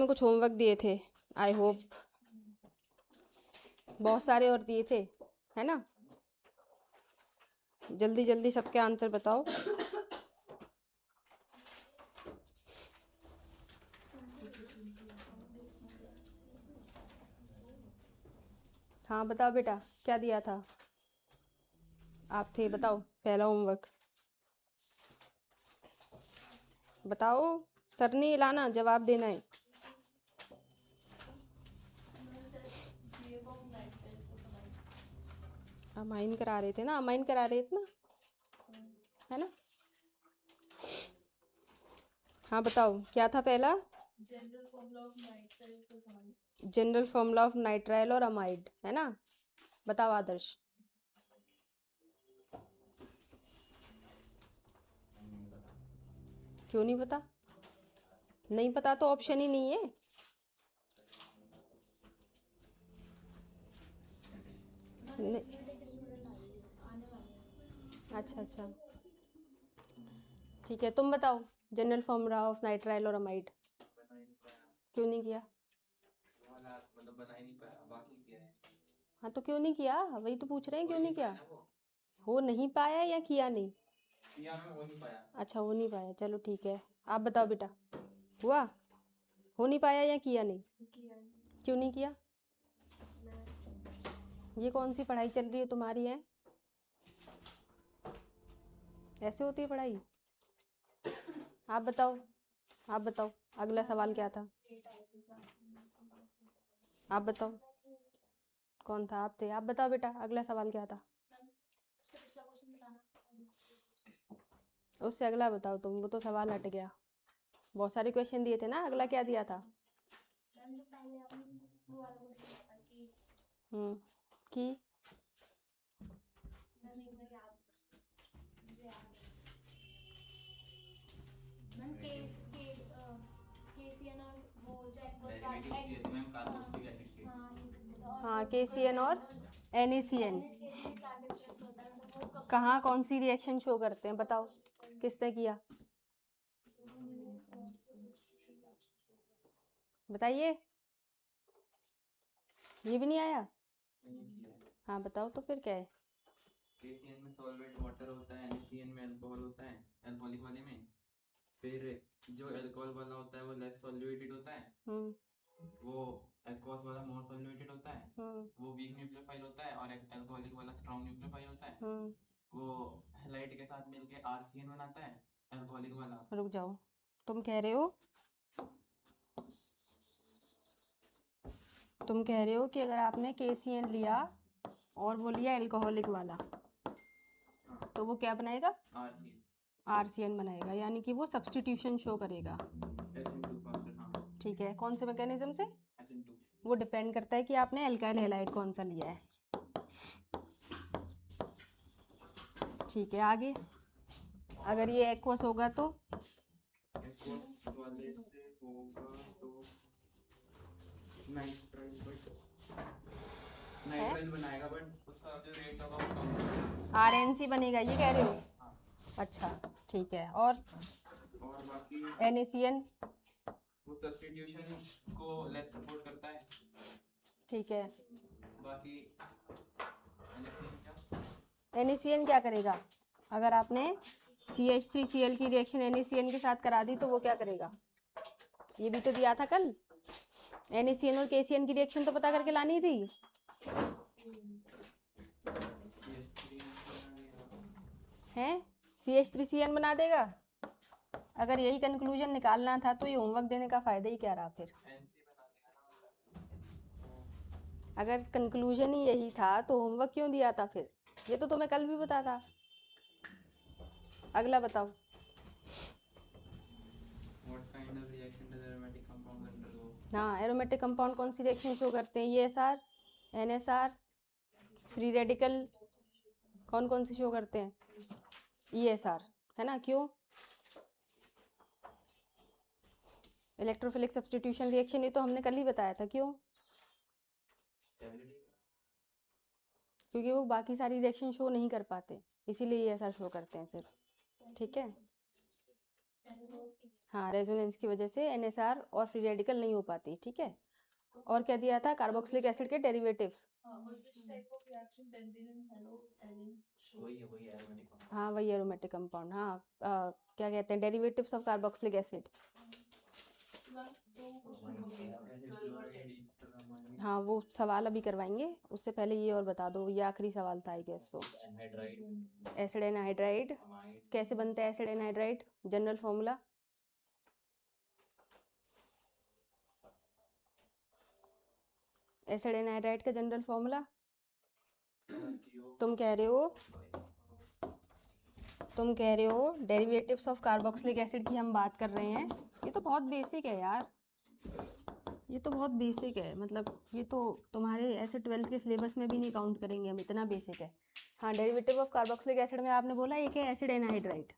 में कुछ होमवर्क दिए थे, आई होप बहुत सारे और दिए थे, है ना? जल्दी जल्दी सबके आंसर बताओ। हाँ बताओ बेटा, क्या दिया था? आप थे, बताओ पहला होमवर्क बताओ। सर नहीं लाना, जवाब देना है। अमाइन करा रहे थे ना, अमाइन करा रहे थे ना, है ना? हाँ बताओ, क्या था पहला? जनरल फॉर्मूला ऑफ नाइट्राइल और अमाइड, है ना? बताओ आदर्श। क्यों नहीं पता? नहीं पता तो ऑप्शन ही नहीं है। अच्छा अच्छा, ठीक है, तुम बताओ जनरल फॉर्मूला ऑफ नाइट्राइल और अमाइड। क्यों नहीं किया? मतलब बना ही नहीं पाया, बाकी किया है। हाँ तो क्यों नहीं किया, वही तो पूछ रहे हैं, क्यों नहीं किया? हो नहीं पाया या किया नहीं? किया मैं, हो नहीं पाया। अच्छा, हो नहीं पाया, चलो ठीक है। आप बताओ बेटा, हुआ? हो नहीं पाया या किया नहीं? क्यों नहीं किया? ये कौन सी पढ़ाई चल रही है तुम्हारी है? ऐसे होती है पढ़ाई? आप बताओ, आप बताओ अगला सवाल क्या था? आप बताओ, कौन था? आप थे, आप बताओ बेटा अगला सवाल क्या था? उससे अगला बताओ तुम, वो तो सवाल हट गया। बहुत सारे क्वेश्चन दिए थे ना, अगला क्या दिया था? कि हाँ, KCN और NaCN कहाँ कौन सी रिएक्शन शो करते हैं, बताओ किसने किया? बताइए, ये भी नहीं आया? हाँ बताओ तो फिर क्या है? KCN में सॉल्वेंट वाटर होता है, NaCN में अल्कोहल होता है, अल्कोहलिक वाले में। फिर जो अल्कोहल वाला होता है वो लेस सॉल्यूटेड होता है, वो एक्वस वाला मोर सॉल्यूटेड होता है, वो वीक न्यूक्लियोफाइल होता है, और अल्कोहलिक वाला स्ट्रॉन्ग न्यूक्लियोफाइल होता है। वो हैलाइड के साथ मिलके RCN बनाता है, अल्कोहलिक वाला। रुक जाओ, तुम कह रहे हो कि अगर आपने KCN लिया और वो लिया अल्कोहलिक वाला, तो वो क्या बनाएगा? RCN बनाएगा, यानी कि वो सब्स्टिट्यूशन शो करेगा। ठीक है, कौन से मैकेनिज्म से? वो डिपेंड करता है कि आपने अल्काइल हैलाइड कौन सा लिया है। ठीक है, आगे अगर ये एक्वस होगा तो नाइट्राइल बनाएगा, बट उसका जो रेट होगा वो कम होगा, RNC बनेगा, ये कह रहे हो? हाँ। अच्छा ठीक है, और बाकी NaCN वो सब्स्टिट्यूशन को लेस सपोर्ट करता है। ठीक है, बाकी NaCN क्या करेगा? अगर आपने CH3Cl की रिएक्शन NaCN के साथ करा दी तो वो क्या करेगा? ये भी तो दिया था कल, NaCN और KCN की रिएक्शन तो पता करके लानी थी। है CH3Cn बना देगा। अगर यही कंक्लूजन निकालना था तो ये होमवर्क देने का फायदा ही क्या रहा फिर? अगर कंक्लूजन ही यही था तो होमवर्क क्यों दिया था फिर? ये तो तुम्हें कल भी पता था। अगला बताओ। हाँ, एरोमेटिक कंपाउंड कौन सी रिएक्शन शो करते हैं? ESR, NSR, फ्री रेडिकल कौन कौन सी शो करते हैं? ESR, है ना? क्यों? इलेक्ट्रोफिलिक सब्स्टिट्यूशन रिएक्शन, ये तो हमने कल ही बताया था। क्यों? क्योंकि वो बाकी सारी रिएक्शन शो नहीं कर पाते, इसीलिए ESR शो करते हैं सिर्फ। ठीक है, हाँ, रेजोनेंस की वजह से NSR और फ्री रेडिकल नहीं हो पाती, ठीक है। और क्या दिया था, कार्बोक्सिलिक एसिड के डेरिवेटिव्स। हाँ, वही एरोमेटिक कंपाउंड। हाँ, क्या कहते हैं, डेरिवेटिव्स ऑफ कार्बोक्सिलिक एसिड। हाँ, वो सवाल अभी करवाएंगे, उससे पहले ये और बता दो, ये आखिरी सवाल था I guess. So acid anhydride कैसे बनता है, acid anhydride general formula. Acid anhydride का जनरल फॉर्मूला तुम कह रहे हो डेरिवेटिव्स ऑफ कार्बोक्सिलिक एसिड की हम बात कर रहे हैं। ये तो बहुत बेसिक है यार, ये तो बहुत बेसिक है, मतलब ये तो तुम्हारे ऐसे 12th के सिलेबस में भी नहीं काउंट करेंगे हम, इतना बेसिक है। हाँ, डेरिवेटिव ऑफ कार्बोक्सिलिक एसिड में आपने बोला एक है एसिड एनहाइड्राइड,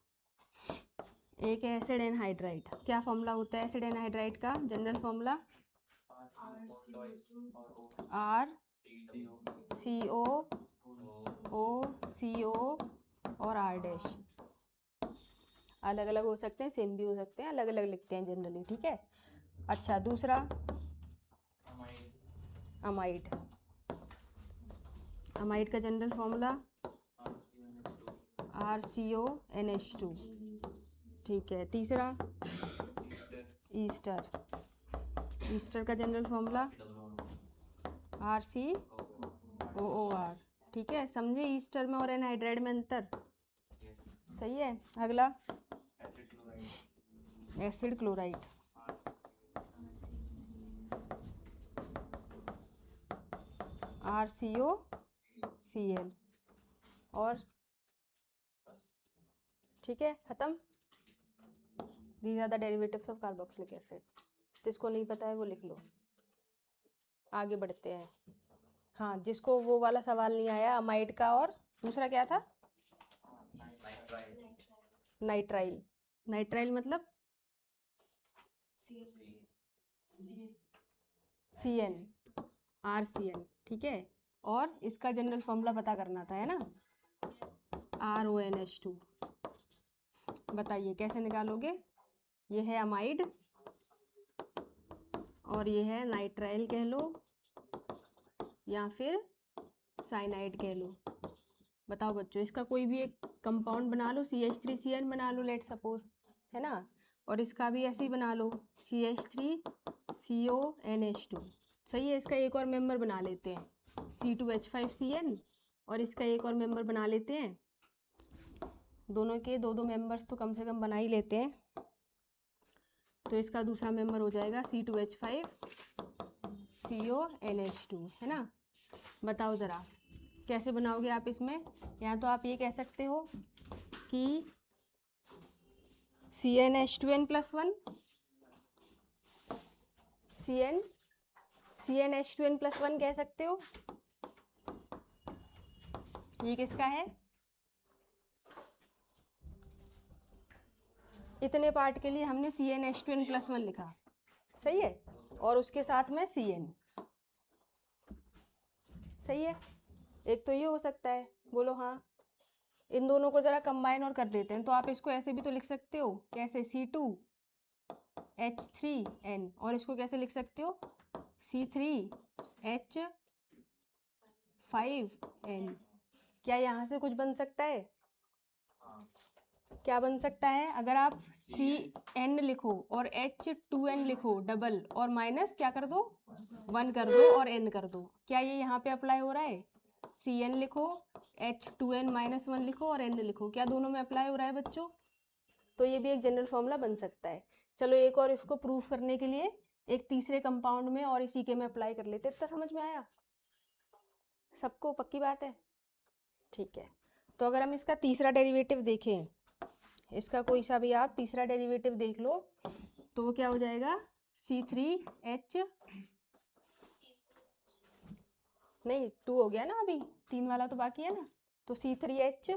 एक है एसिड एनहाइड्राइड। क्या फॉर्मूला होता है एसिड एनहाइड्राइड का, जनरल फॉर्मूला RCOO और R डैश। अलग अलग हो सकते हैं, सेम भी हो सकते हैं, अलग अलग लिखते हैं जनरली, ठीक है। अच्छा, दूसरा अमाइड। अमाइड का जनरल फॉर्मूला RCONH2, ठीक है। तीसरा ईस्टर। ईस्टर का जनरल फॉर्मूला RCOOR, ठीक है। समझे ईस्टर में और एनहाइड्राइड में अंतर, सही है। अगला एसिड क्लोराइड। RCOCl और ठीक है, खत्म। These are the derivatives of carboxylic acid. जिसको नहीं पता है वो लिख लो, आगे बढ़ते हैं। हाँ, जिसको वो वाला सवाल नहीं आया अमाइड का, और दूसरा क्या था, नाइट्राइल। नाइट्राइल मतलब CN, RCN, ठीक है। और इसका जनरल फॉर्मूला पता करना था, है ना, RONH2। बताइए कैसे निकालोगे। ये है अमाइड और ये है नाइट्राइल कह लो या फिर साइनाइड कह लो। बताओ बच्चों, इसका कोई भी एक कंपाउंड बना लो, CH3CN बना लो लेट सपोज, है ना। और इसका भी ऐसे ही बना लो, CH3CONH2। सही है। इसका एक और मेंबर बना लेते हैं, C2H5CN, और इसका एक और मेंबर बना लेते हैं। दोनों के दो दो मेंबर्स तो कम से कम बना ही लेते हैं। तो इसका दूसरा मेंबर हो जाएगा C2H5CONH2, है ना। बताओ ज़रा कैसे बनाओगे आप इसमें। या तो आप ये कह सकते हो कि CnH2n+1 CnH2n+1 कह सकते हो। ये किसका है, इतने पार्ट के लिए हमने CnH2n+1 लिखा, सही है। और उसके साथ में Cn, सही है। एक तो ये हो सकता है, बोलो हाँ। इन दोनो't को जरा कंबाइन और कर देते हैं, तो आप इसको ऐसे भी तो लिख सकते हो, कैसे, C2H3n, और इसको कैसे लिख सकते हो, C3H5n। क्या यहाँ से कुछ बन सकता है, क्या बन सकता है। अगर आप Cn लिखो और H2n लिखो डबल, और माइनस क्या कर दो, 1 कर दो और n कर दो, क्या ये यहाँ पे अप्लाई हो रहा है। Cn लिखो, H2n-1 लिखो और n लिखो, क्या दोनों में अप्लाई हो रहा है बच्चों। तो ये भी एक जनरल फॉर्मूला बन सकता है। चलो एक और इसको प्रूफ करने के लिए एक तीसरे कंपाउंड में और इसी के में अप्लाई कर लेते। इतना समझ में आया सबको, पक्की बात है, ठीक है। तो अगर हम इसका तीसरा डेरिवेटिव देखें, इसका कोई सा भी आप तीसरा डेरिवेटिव देख लो, तो वो क्या हो जाएगा, C3H, नहीं 2 हो गया ना, अभी 3 वाला तो बाकी है ना, तो C3H,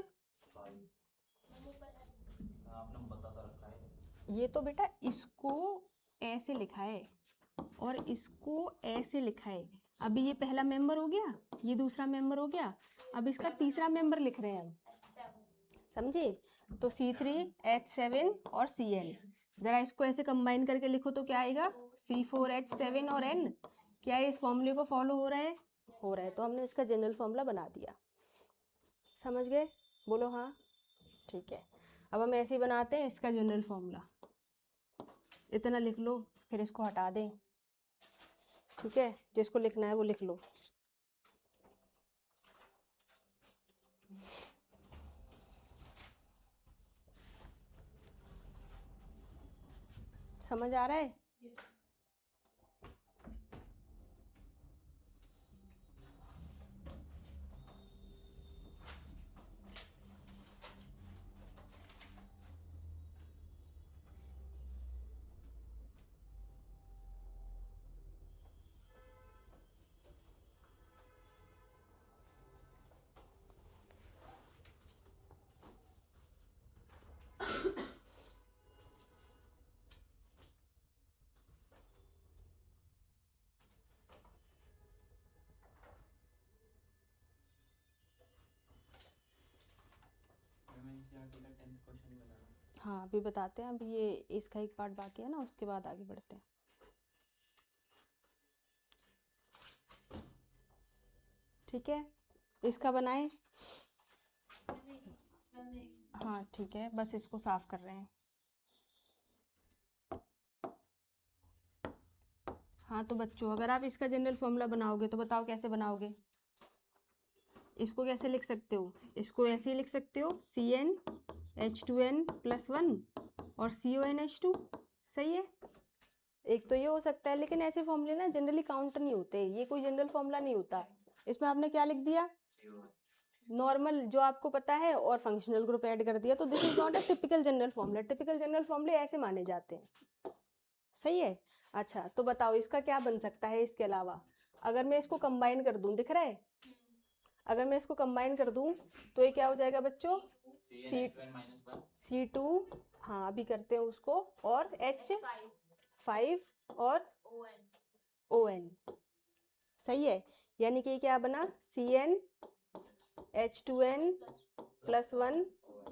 ये तो बेटा इसको ऐसे लिखा है और इसको ऐसे लिखा है। अभी ये पहला मेंबर हो गया, ये दूसरा मेंबर हो गया, अब इसका तीसरा मेंबर लिख रहे हैं हम, समझे। तो C3H7 और Cl, ज़रा इसको ऐसे कंबाइन करके लिखो तो क्या आएगा, C4H7 और N। क्या इस फॉर्मूले को फॉलो हो रहा है? हो रहा है। तो हमने इसका जनरल फॉर्मूला बना दिया। समझ गए? बोलो हाँ। ठीक है, अब हम ऐसे ही बनाते हैं इसका जनरल फॉर्मूला। इतना लिख लो, फिर इसको हटा दें। ठीक है, जिसको लिखना है वो लिख लो। समझ आ रहा है? एनसीईआरटी का 10th क्वेश्चन बनाना। हाँ, अभी बताते हैं। अभी ये इसका एक पार्ट बाकी है ना, उसके बाद आगे बढ़ते हैं। ठीक है, इसका बनाएं। हाँ ठीक है, बस इसको साफ कर रहे हैं। हाँ तो बच्चों, अगर आप इसका जनरल फॉर्मूला बनाओगे तो बताओ कैसे बनाओगे? इसको कैसे लिख सकते हो? इसको ऐसे ही लिख सकते हो, CnH2n+1 और CONH2। सही है। एक तो ये हो सकता है, लेकिन ऐसे फॉर्मूले ना जनरली काउंट नहीं होते। ये कोई जनरल फॉर्मूला नहीं होता। इसमें आपने क्या लिख दिया? नॉर्मल जो आपको पता है, और फंक्शनल ग्रुप ऐड कर दिया। तो this is not a typical general formula. Typical general फॉर्मूले ऐसे माने जाते हैं। सही है। अच्छा, तो बताओ इसका क्या बन सकता है इसके अलावा? अगर मैं इसको कंबाइन कर दूं, दिख रहा है? अगर मैं इसको कंबाइन कर दूं तो ये क्या हो जाएगा बच्चों? C2, हाँ अभी करते हैं उसको, और H5 और ON। सही है। यानी कि क्या बना? CnH2n+1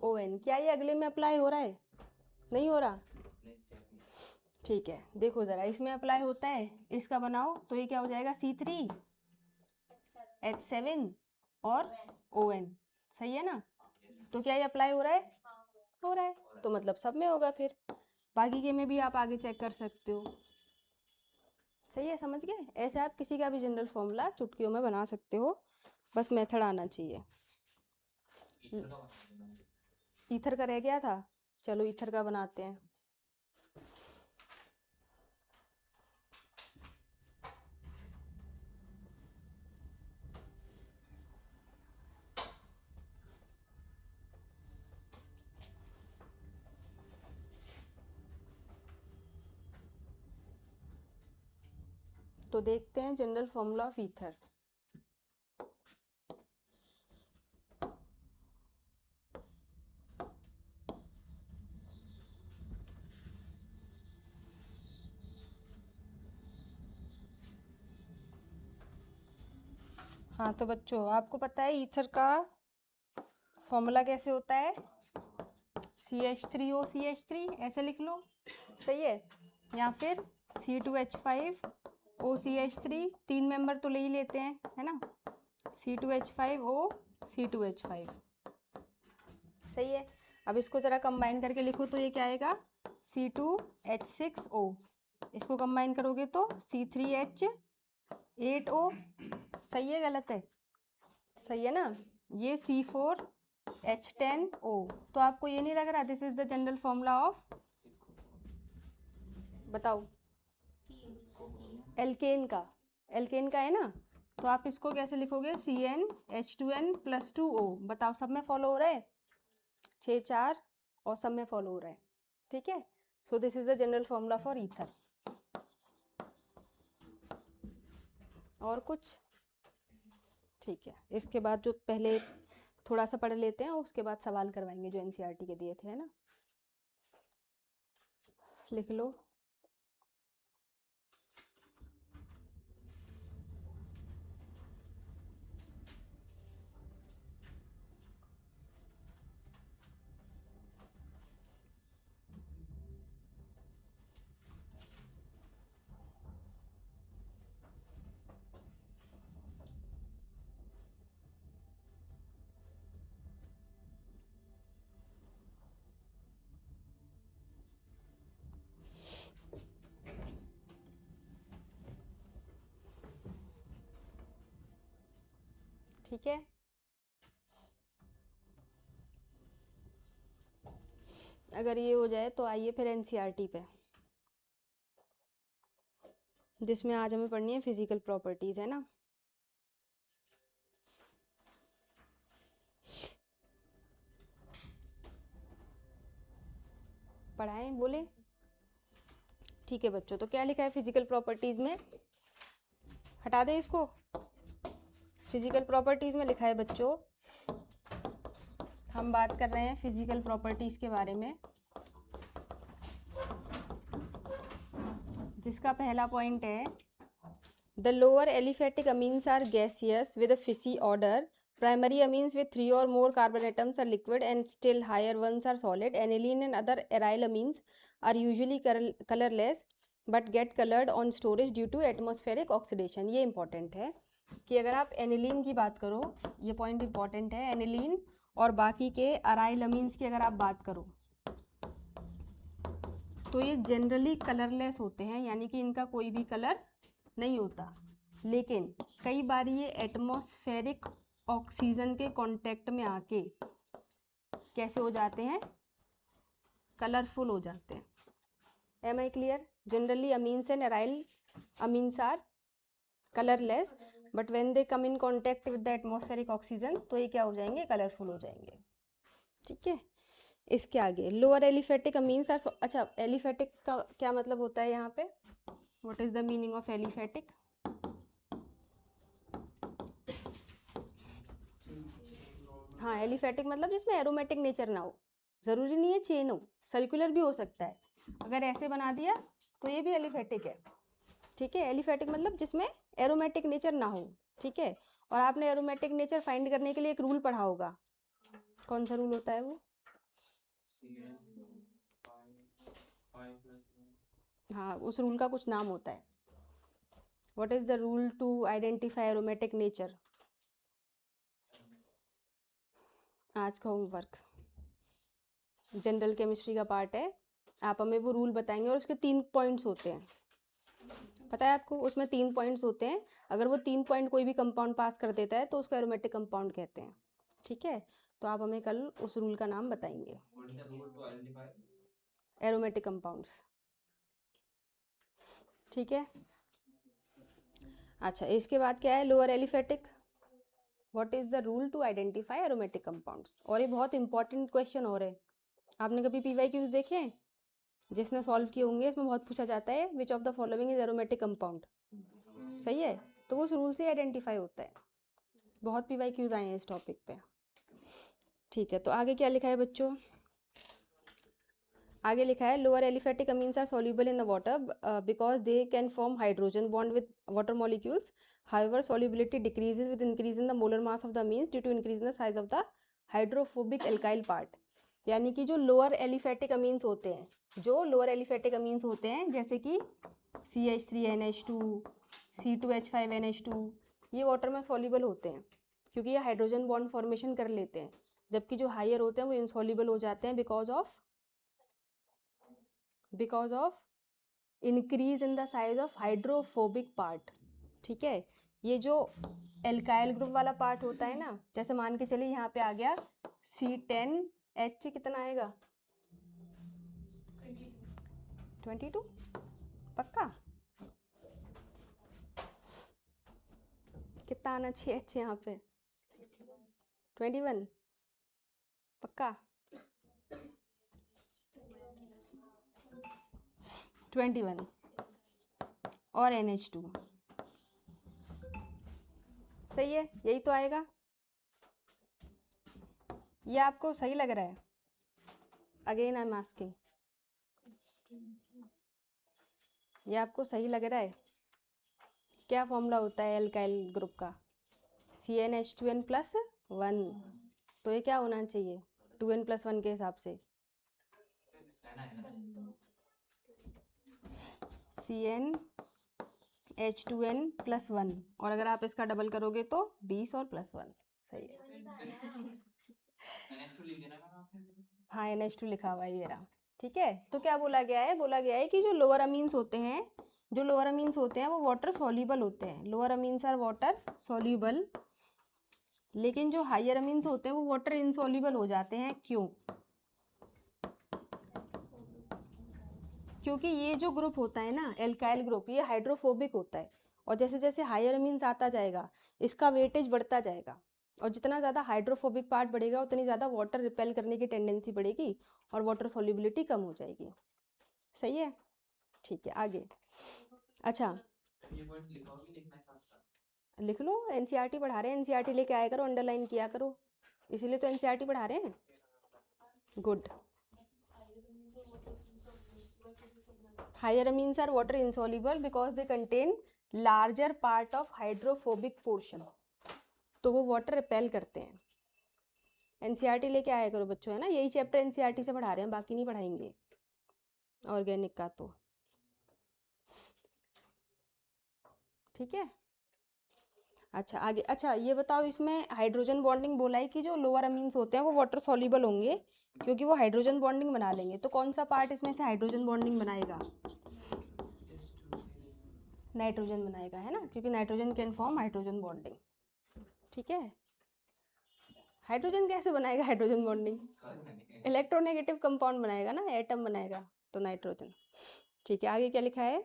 ON। क्या ये अगले में अप्लाई हो रहा है? नहीं हो रहा। ठीक है, देखो जरा, इसमें अप्लाई होता है। इसका बनाओ तो ये क्या हो जाएगा? C3H7 और ON। सही है ना? तो क्या ये अप्लाई हो रहा है? हो रहा है। तो मतलब सब में होगा फिर। बाकी के में भी आप आगे चेक कर सकते हो। सही है, समझ गए? ऐसे आप किसी का भी जनरल फॉर्मूला चुटकियों में बना सकते हो, बस मेथड आना चाहिए। ईथर का रह गया था, चलो ईथर का बनाते हैं। तो देखते हैं जनरल फॉर्मूला ऑफ ईथर। हाँ तो बच्चों, आपको पता है ईथर का फॉर्मूला कैसे होता है? CH3OCH3 ऐसे लिख लो। सही है। या फिर C2H5OCH3, 3 मेंबर तो ले ही लेते हैं, है ना? C2H5O C2H5। सही है। अब इसको जरा कंबाइन करके लिखो तो ये क्या आएगा? C2H6O। इसको कंबाइन करोगे तो C3H8O। सही है, गलत है? सही है ना? ये C4H10O। तो आपको ये नहीं लग रहा this is the general formula of, बताओ, एल्केन का? एल्केन का है ना? तो आप इसको कैसे लिखोगे? CnH2n+2O। बताओ, सब में फॉलो हो रहा है? 6 4 और सब में फॉलो हो रहा है। ठीक है। So this is the general formula for ether. और कुछ? ठीक है, इसके बाद जो पहले थोड़ा सा पढ़ लेते हैं, उसके बाद सवाल करवाएंगे जो एनसीईआरटी के दिए थे, है ना? लिख लो। ठीक है। अगर ये हो जाए तो आइए फिर एनसीईआरटी पे, जिसमें आज हमें पढ़नी है फिजिकल प्रॉपर्टीज, है ना। पढ़ाएं बोले? ठीक है बच्चों, तो क्या लिखा है फिजिकल प्रॉपर्टीज में? हटा दें इसको। फिजिकल प्रॉपर्टीज में लिखा है बच्चों, हम बात कर रहे हैं फिजिकल प्रॉपर्टीज के बारे में, जिसका पहला पॉइंट है the lower aliphatic amines are gaseous with a fishy odour, primary amines with 3 or more carbon atoms are liquid and still higher ones are solid. Aniline and other aryl amines are usually colorless but get colored on storage due to atmospheric oxidation. ये important है कि अगर आप aniline की बात करो, ये point important है, एनिलीन और बाकी के अराइल अमीन्स की अगर आप बात करो तो ये जनरली कलरलेस होते हैं, यानी कि इनका कोई भी कलर नहीं होता, लेकिन कई बार ये एटमॉस्फेरिक ऑक्सीजन के कांटेक्ट में आके कैसे हो जाते हैं? कलरफुल हो जाते हैं। Am I clear? Generally amines and aryl amines are colourless, but when they come in contact with the atmospheric oxygen तो ये क्या हो जाएंगे? कलरफुल हो जाएंगे। ठीक है, इसके आगे लोअर एलिफेटिक अमीन्स आर, अच्छा एलिफेटिक का क्या मतलब होता है यहाँ पे? What is the meaning of aliphatic? हाँ, एलिफेटिक मतलब जिसमें एरोमेटिक नेचर ना हो, ज़रूरी नहीं है चेन हो, सर्कुलर भी हो सकता है। अगर ऐसे बना दिया तो ये भी एलिफेटिक है। ठीक है, एलिफेटिक मतलब जिसमें एरोमेटिक नेचर ना हो। ठीक है, और आपने एरोमेटिक नेचर फाइंड करने के लिए एक रूल पढ़ा होगा, कौन सा रूल होता है वो? हाँ, उस रूल का कुछ नाम होता है। What is the rule to identify aromatic nature? आज का होमवर्क जनरल केमिस्ट्री का पार्ट है, आप हमें वो रूल बताएंगे और उसके 3 पॉइंट्स होते हैं, पता है आपको? उसमें 3 पॉइंट्स होते हैं, अगर वो 3 पॉइंट कोई भी कंपाउंड पास कर देता है तो उसको एरोमेटिक कंपाउंड कहते हैं। ठीक है, तो आप हमें कल उस रूल का नाम बताएंगे, एरोमेटिक कंपाउंड्स। ठीक है, अच्छा इसके बाद क्या है? Lower aliphatic, what is the rule to identify aromatic compounds? और ये बहुत इंपॉर्टेंट क्वेश्चन हो रहे हैं। आपने कभी PYQs देखे हैं? जिसने सॉल्व किए होंगे, इसमें बहुत पूछा जाता है which of the following is aromatic compound. सही है, तो उस रूल से आइडेंटिफाई होता है। बहुत PYQs आए हैं इस टॉपिक पे। ठीक है, तो आगे क्या लिखा है बच्चों? आगे लिखा है lower aliphatic amines are soluble in the water because they can form hydrogen bond with water molecules, however solubility decreases with increase in the molar mass of the amines due to increase in the size of the hydrophobic alkyl part। यानी कि जो lower aliphatic amines होते हैं, जो lower aliphatic amines होते हैं जैसे कि CH3NH2, C2H5NH2, ये वाटर में सॉल्युबल होते हैं क्योंकि ये हाइड्रोजन बॉन्ड फॉर्मेशन कर लेते हैं, जबकि जो हायर होते हैं वो इनसॉल्युबल हो जाते हैं because of increase in the size of hydrophobic part. ठीक है, ये जो एल्काइल ग्रुप वाला पार्ट होता है ना, जैसे मान के चलिए यहाँ पे आ गया C10H, कितना आएगा? 22, पक्का? कितना आना चाहिए H यहाँ पे? 21, पक्का? 21 और NH2, सही है, यही तो आएगा। ये आपको सही लग रहा है? अगेन आई एम आस्किंग, ये आपको सही लग रहा है? क्या फॉर्मूला होता है एल्काइल ग्रुप का? CnH2n+1, तो ये क्या होना चाहिए 2n+1 के हिसाब से? CnH2n+1, और अगर आप इसका डबल करोगे तो 20 और +1, सही है। हाँ, NH2 लिखा हुआ है ये रहा। ठीक है, तो क्या बोला गया है? बोला गया है कि जो लोअर अमीन्स होते हैं, वो वाटर सॉल्युबल होते हैं। Lower amines are water soluble लेकिन जो हायर अमीन्स होते हैं वो वाटर इनसॉल्युबल हो जाते हैं। क्यों? क्योंकि ये जो ग्रुप होता है ना, एल्काइल ग्रुप, ये हाइड्रोफोबिक होता है, और जैसे जैसे हायर अमीन्स आता जाएगा इसका वेटेज बढ़ता जाएगा, और जितना ज़्यादा हाइड्रोफोबिक पार्ट बढ़ेगा उतनी ज़्यादा वाटर रिपेल करने की टेंडेंसी बढ़ेगी और वाटर सॉल्युबिलिटी कम हो जाएगी। सही है? ठीक है, आगे। अच्छा, ये पॉइंट लिखा होगा, लिखना है साथ लिख लो, एनसीईआरटी पढ़ा रहे हैं, एनसीईआरटी लेके आया करो, अंडरलाइन किया करो, इसीलिए तो एनसीईआरटी पढ़ा रहे हैं। Good. Higher amines are water insoluble because they contain larger part of hydrophobic portion, तो वो वाटर रिपेल करते हैं। एनसीईआरटी लेके आया करो बच्चों, है ना, यही चैप्टर एनसीईआरटी से पढ़ा रहे हैं, बाकी नहीं पढ़ाएंगे ऑर्गेनिक का। तो ठीक है। अच्छा, आगे। अच्छा, ये बताओ, इसमें हाइड्रोजन बॉन्डिंग बोला है कि जो लोअर अमीन्स होते हैं वो वाटर सॉल्युबल होंगे क्योंकि वो हाइड्रोजन बॉन्डिंग बना लेंगे, तो कौन सा पार्ट इसमें से हाइड्रोजन बॉन्डिंग बनाएगा? नाइट्रोजन बनाएगा, है ना, क्योंकि nitrogen can form hydrogen bonding. ठीक है। हाइड्रोजन कैसे बनाएगा हाइड्रोजन बॉन्डिंग? इलेक्ट्रोनेगेटिव कंपाउंड बनाएगा ना, एटम बनाएगा, तो नाइट्रोजन। ठीक है, आगे क्या लिखा है?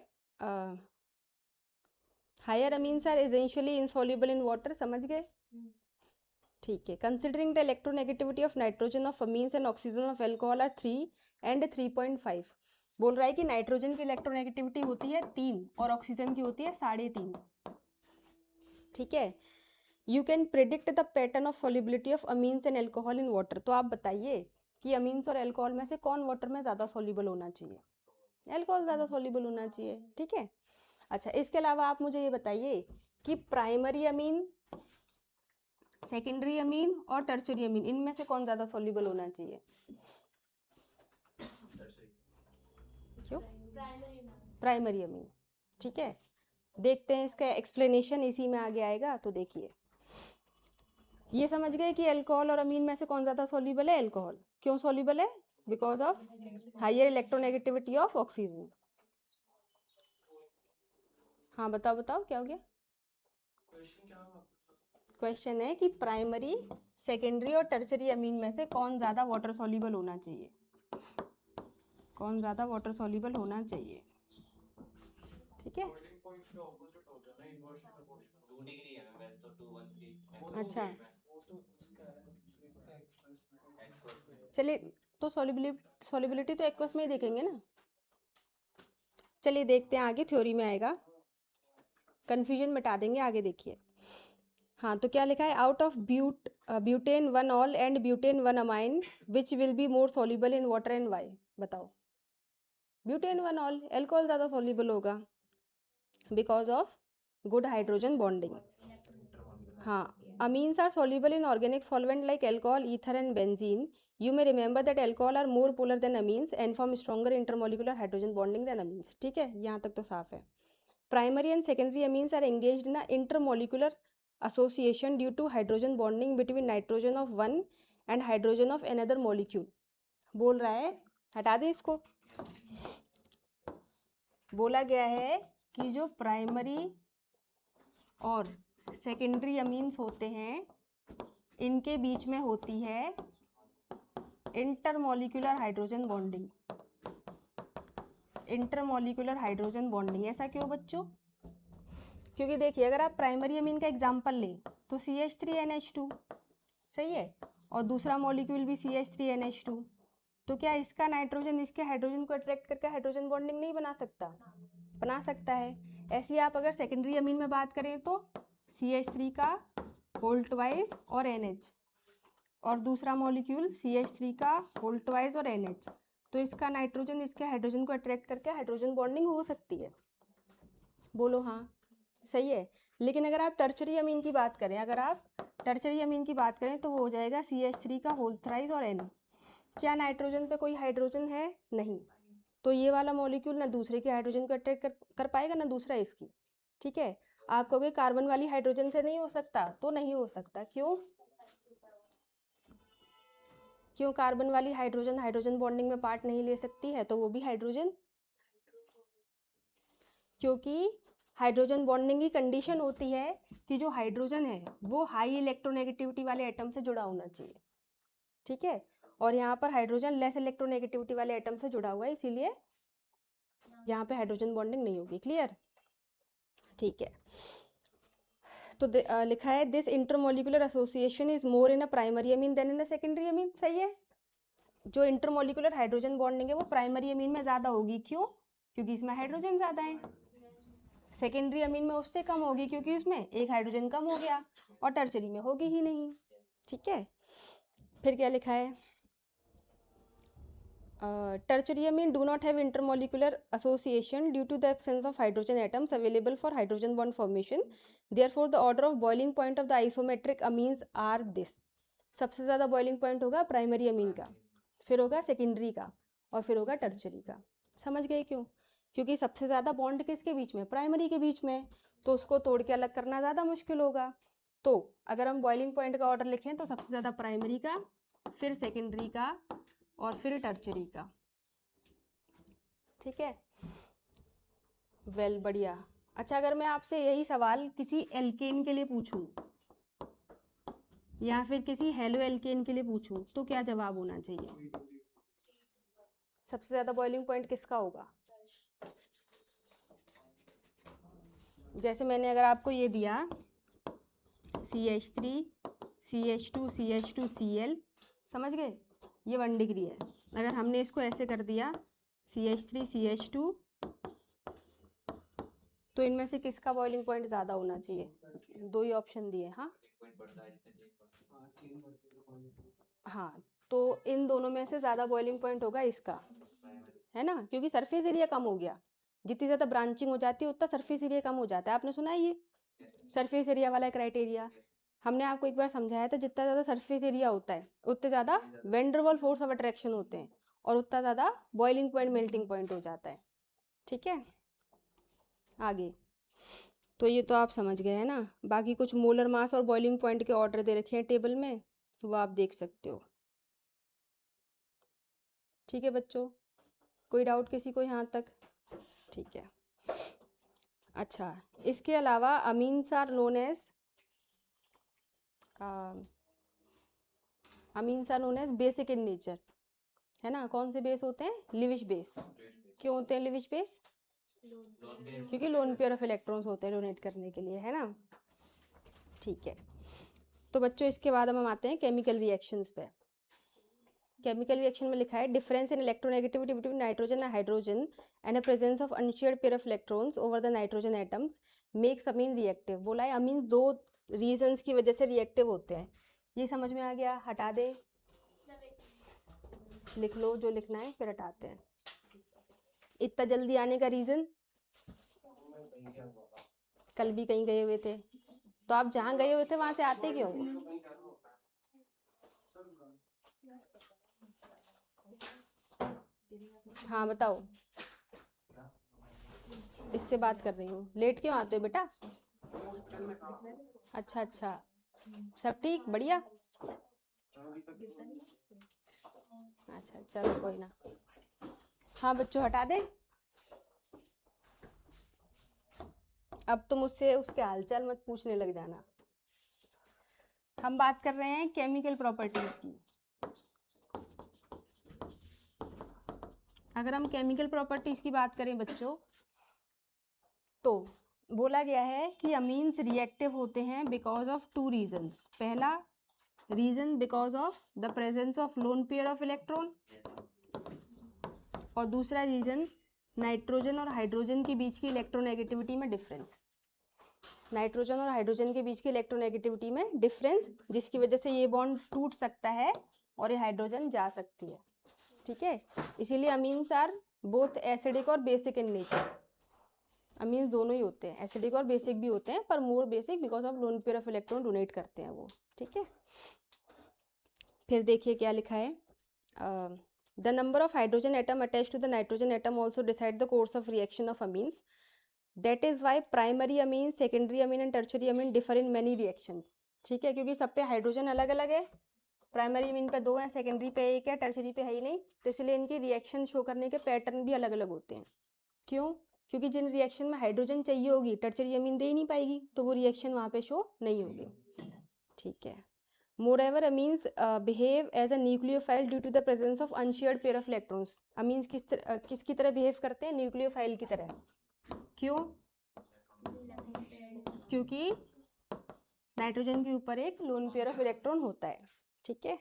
Higher amines are essentially insoluble in water, समझ गए? ठीक है। Considering the electronegativity of nitrogen of amines and oxygen of alcohol are 3 and 3.5। बोल रहा है कि नाइट्रोजन की इलेक्ट्रोनेगेटिविटी होती है 3 और ऑक्सीजन की होती है 3.5। ठीक है। You can predict the pattern of solubility of amines and alcohol in water, तो आप बताइए कि अमीन्स और एल्कोहल में से कौन वाटर में ज़्यादा सॉल्युबल होना चाहिए? एल्कोहल ज़्यादा सॉल्युबल होना चाहिए। ठीक है। अच्छा, इसके अलावा आप मुझे ये बताइए कि प्राइमरी अमीन, सेकेंडरी अमीन और टर्शरी अमीन, इनमें से कौन ज़्यादा सॉल्युबल होना चाहिए? क्यों? Primary amine. ठीक है, देखते हैं इसका एक्सप्लेनेशन, इसी में आगे आएगा। तो देखिए, ये समझ गए कि अल्कोहल और अमीन में से कौन ज़्यादा सॉल्युबल है? अल्कोहल। क्यों सॉल्युबल है? Because of higher electronegativity of oxygen. हाँ, बताओ बताओ, क्या हो गया? क्वेश्चन है कि प्राइमरी, सेकेंडरी और टर्शरी अमीन में से कौन ज़्यादा वाटर सॉल्युबल होना चाहिए? कौन ज़्यादा वाटर सॉल्युबल होना चाहिए? ठीक है। अच्छा, चलिए, तो सॉल्युबिलिटी तो एक्वस में ही देखेंगे ना। चलिए देखते हैं, आगे थ्योरी में आएगा, कंफ्यूजन मिटा देंगे। आगे देखिए। हाँ, तो क्या लिखा है? Out of butane 1 ol and butane 1 amine which will be more soluble in water and why? बताओ। ब्यूटेन 1 ऑल, एल्कोहल ज़्यादा सॉल्युबल होगा because of good hydrogen bonding. हाँ, amines are soluble in organic solvent like alcohol, ether and benzene. You may remember that alcohol are more polar than amines and form stronger intermolecular hydrogen bonding than amines. ठीक है, यहाँ तक तो साफ है। Primary and secondary amines are engaged in a intermolecular association due to hydrogen bonding between nitrogen of one and hydrogen of another molecule. बोल रहा है, हटा दें इसको। बोला गया है कि जो प्राइमरी और सेकेंडरी अमीन्स होते हैं इनके बीच में होती है intermolecular hydrogen bonding. Intermolecular hydrogen bonding, ऐसा क्यों बच्चों? क्योंकि देखिए, अगर आप प्राइमरी अमीन का एग्जांपल लें तो CH3NH2, सही है, और दूसरा मॉलिक्यूल भी CH3NH2, तो क्या इसका नाइट्रोजन इसके हाइड्रोजन को अट्रैक्ट करके हाइड्रोजन बॉन्डिंग नहीं बना सकता? बना सकता है। ऐसे ही आप अगर सेकेंडरी अमीन में बात करें तो CH3 का होल ट्वाइस और NH, और दूसरा मॉलिक्यूल CH3 का होल ट्वाइस और NH, तो इसका नाइट्रोजन इसके हाइड्रोजन को अट्रैक्ट करके हाइड्रोजन बॉन्डिंग हो सकती है। बोलो हाँ, सही है। लेकिन अगर आप टर्शरी अमीन की बात करें, तो वो हो जाएगा CH3 का होल थ्राइस और N। क्या नाइट्रोजन पे कोई हाइड्रोजन है? नहीं, तो ये वाला मॉलिक्यूल ना दूसरे के हाइड्रोजन को अट्रैक्ट कर पाएगा ना दूसरा इसकी। ठीक है। आप कहोगे कार्बन वाली हाइड्रोजन से नहीं हो सकता, तो नहीं हो सकता। क्यों? क्यों कार्बन वाली हाइड्रोजन बॉन्डिंग में पार्ट नहीं ले सकती है? तो वो भी हाइड्रोजन, क्योंकि हाइड्रोजन बॉन्डिंग की कंडीशन होती है कि जो हाइड्रोजन है वो हाई इलेक्ट्रोनेगेटिविटी वाले एटम से जुड़ा होना चाहिए, ठीक है। और यहाँ पर हाइड्रोजन लेस इलेक्ट्रोनेगेटिविटी वाले एटम से जुड़ा हुआ है, इसीलिए यहाँ पे हाइड्रोजन बॉन्डिंग नहीं होगी। क्लियर, ठीक है। तो लिखा है this intermolecular association is more in a primary amine than in a secondary amine. सही है, जो इंटरमोलिकुलर हाइड्रोजन बॉन्डिंग है वो प्राइमरी अमीन में ज़्यादा होगी। क्यों? क्योंकि इसमें हाइड्रोजन ज़्यादा है। सेकेंडरी अमीन में उससे कम होगी क्योंकि उसमें एक हाइड्रोजन कम हो गया, और टर्चरी में होगी ही नहीं, ठीक है। फिर क्या लिखा है, tertiary amine do not have intermolecular association due to the absence of hydrogen atoms available for hydrogen bond formation. Therefore, the order of boiling point of the isometric amines are this. सबसे ज़्यादा boiling point होगा primary amine का, फिर होगा secondary का, और फिर होगा टर्चरी का। समझ गए क्यों? क्योंकि सबसे ज़्यादा बॉन्ड किसके बीच में? प्राइमरी के बीच में, तो उसको तोड़ के अलग करना ज़्यादा मुश्किल होगा। तो अगर हम बॉइलिंग पॉइंट का ऑर्डर लिखें तो सबसे ज़्यादा प्राइमरी का, फिर सेकेंडरी का, और फिर टर्चरी का, ठीक है। वेल बढ़िया। अच्छा, अगर मैं आपसे यही सवाल किसी एल्केन के लिए पूछूं या फिर किसी हेलो एल्केन के लिए पूछूं तो क्या जवाब होना चाहिए? सबसे ज़्यादा बॉइलिंग पॉइंट किसका होगा? जैसे मैंने अगर आपको ये दिया CH3 CH2 CH2 Cl, समझ गए, ये 1 डिग्री है। अगर हमने इसको ऐसे कर दिया CH3 CH2, तो इनमें से किसका बॉइलिंग पॉइंट ज़्यादा होना चाहिए? दो ही ऑप्शन दिए। हाँ, तो इन दोनों में से ज़्यादा बॉइलिंग पॉइंट होगा इसका, है ना, क्योंकि सरफेस एरिया कम हो गया। जितनी ज़्यादा ब्रांचिंग हो जाती है उतना सरफेस एरिया कम हो जाता है। आपने सुना है ये सरफेस एरिया वाला क्राइटेरिया? हमने आपको एक बार समझाया था, जितना ज़्यादा सरफेस एरिया होता है उतने ज़्यादा वैन डर वाल फोर्स ऑफ अट्रैक्शन होते हैं, और उतना ज़्यादा बॉइलिंग पॉइंट मेल्टिंग पॉइंट हो जाता है, ठीक है। आगे तो ये तो आप समझ गए हैं ना। बाकी कुछ मोलर मास और बॉइलिंग पॉइंट के ऑर्डर दे रखे हैं टेबल में, वो आप देख सकते हो, ठीक है बच्चों। कोई डाउट किसी को यहाँ तक? ठीक है। अच्छा, इसके अलावा amines are known as basic in nature, है ना। कौन से बेस होते हैं? Lewis base. क्यों होते हैं लिविश बेस? क्योंकि लोन पेयर ऑफ इलेक्ट्रॉन्स होते हैं डोनेट करने के लिए, है ना। ठीक है, तो बच्चों इसके बाद हम आते हैं केमिकल रिएक्शंस पे। केमिकल रिएक्शन में लिखा है difference in electronegativity between nitrogen and hydrogen and a presence of unshared pair of electrons over the nitrogen atoms makes amine reactive. बोला है अमीन दो रीजंस की वजह से रिएक्टिव होते हैं। ये समझ में आ गया? हटा दे, लिख लो जो लिखना है, फिर हटाते हैं। इतना जल्दी आने का रीजन? कल भी कहीं गए हुए थे, तो आप जहाँ गए हुए थे वहां से आते क्यों? हाँ बताओ, इससे बात कर रही हूँ। लेट क्यों आते हो बेटा? अच्छा अच्छा, सब ठीक, बढ़िया। अच्छा चलो कोई ना। हाँ बच्चों हटा दे। अब तो मुझसे उसके हालचाल मत पूछने लग जाना। हम बात कर रहे हैं केमिकल प्रॉपर्टीज की। अगर हम केमिकल प्रॉपर्टीज की बात करें बच्चों, तो बोला गया है कि अमीन्स रिएक्टिव होते हैं बिकॉज ऑफ टू रीजंस। पहला reason because of the presence of lone pair of electron, और दूसरा रीजन नाइट्रोजन और हाइड्रोजन के बीच की इलेक्ट्रोनेगेटिविटी में डिफरेंस। नाइट्रोजन और हाइड्रोजन के बीच की इलेक्ट्रोनेगेटिविटी में डिफरेंस, जिसकी वजह से ये बॉन्ड टूट सकता है और ये हाइड्रोजन जा सकती है, ठीक है। इसीलिए अमीन्स आर बोथ एसिडिक और बेसिक इन नेचर। अमीन्स दोनों ही होते हैं, एसिडिक और बेसिक भी होते हैं, पर मोर basic because of lone pair of electron donate करते हैं वो, ठीक है। फिर देखिए क्या लिखा है, the number of hydrogen atom attach to the nitrogen atom also decide the course of reaction of amines. That is why primary amine, secondary amine and tertiary amine differ in many reactions, ठीक है। क्योंकि सब पे hydrogen अलग अलग है, primary amine पे 2 है, सेकेंडरी पे 1 है, टर्शरी पे है ही नहीं, तो इसलिए इनकी रिएक्शन शो करने के पैटर्न भी अलग अलग होते हैं। क्यों? क्योंकि जिन रिएक्शन में हाइड्रोजन चाहिए होगी टर्शरी अमीन दे ही नहीं पाएगी, तो वो रिएक्शन वहाँ पे शो नहीं होगी। ठीक है। मोreover amines behave as a nucleophile due to the presence of unshared pair of electrons। Amines किसकी तरह बिहेव करते हैं? न्यूक्लियोफाइल की तरह। क्यों? क्योंकि नाइट्रोजन के ऊपर एक लोन पेयर ऑफ इलेक्ट्रॉन होता है। ठीक है।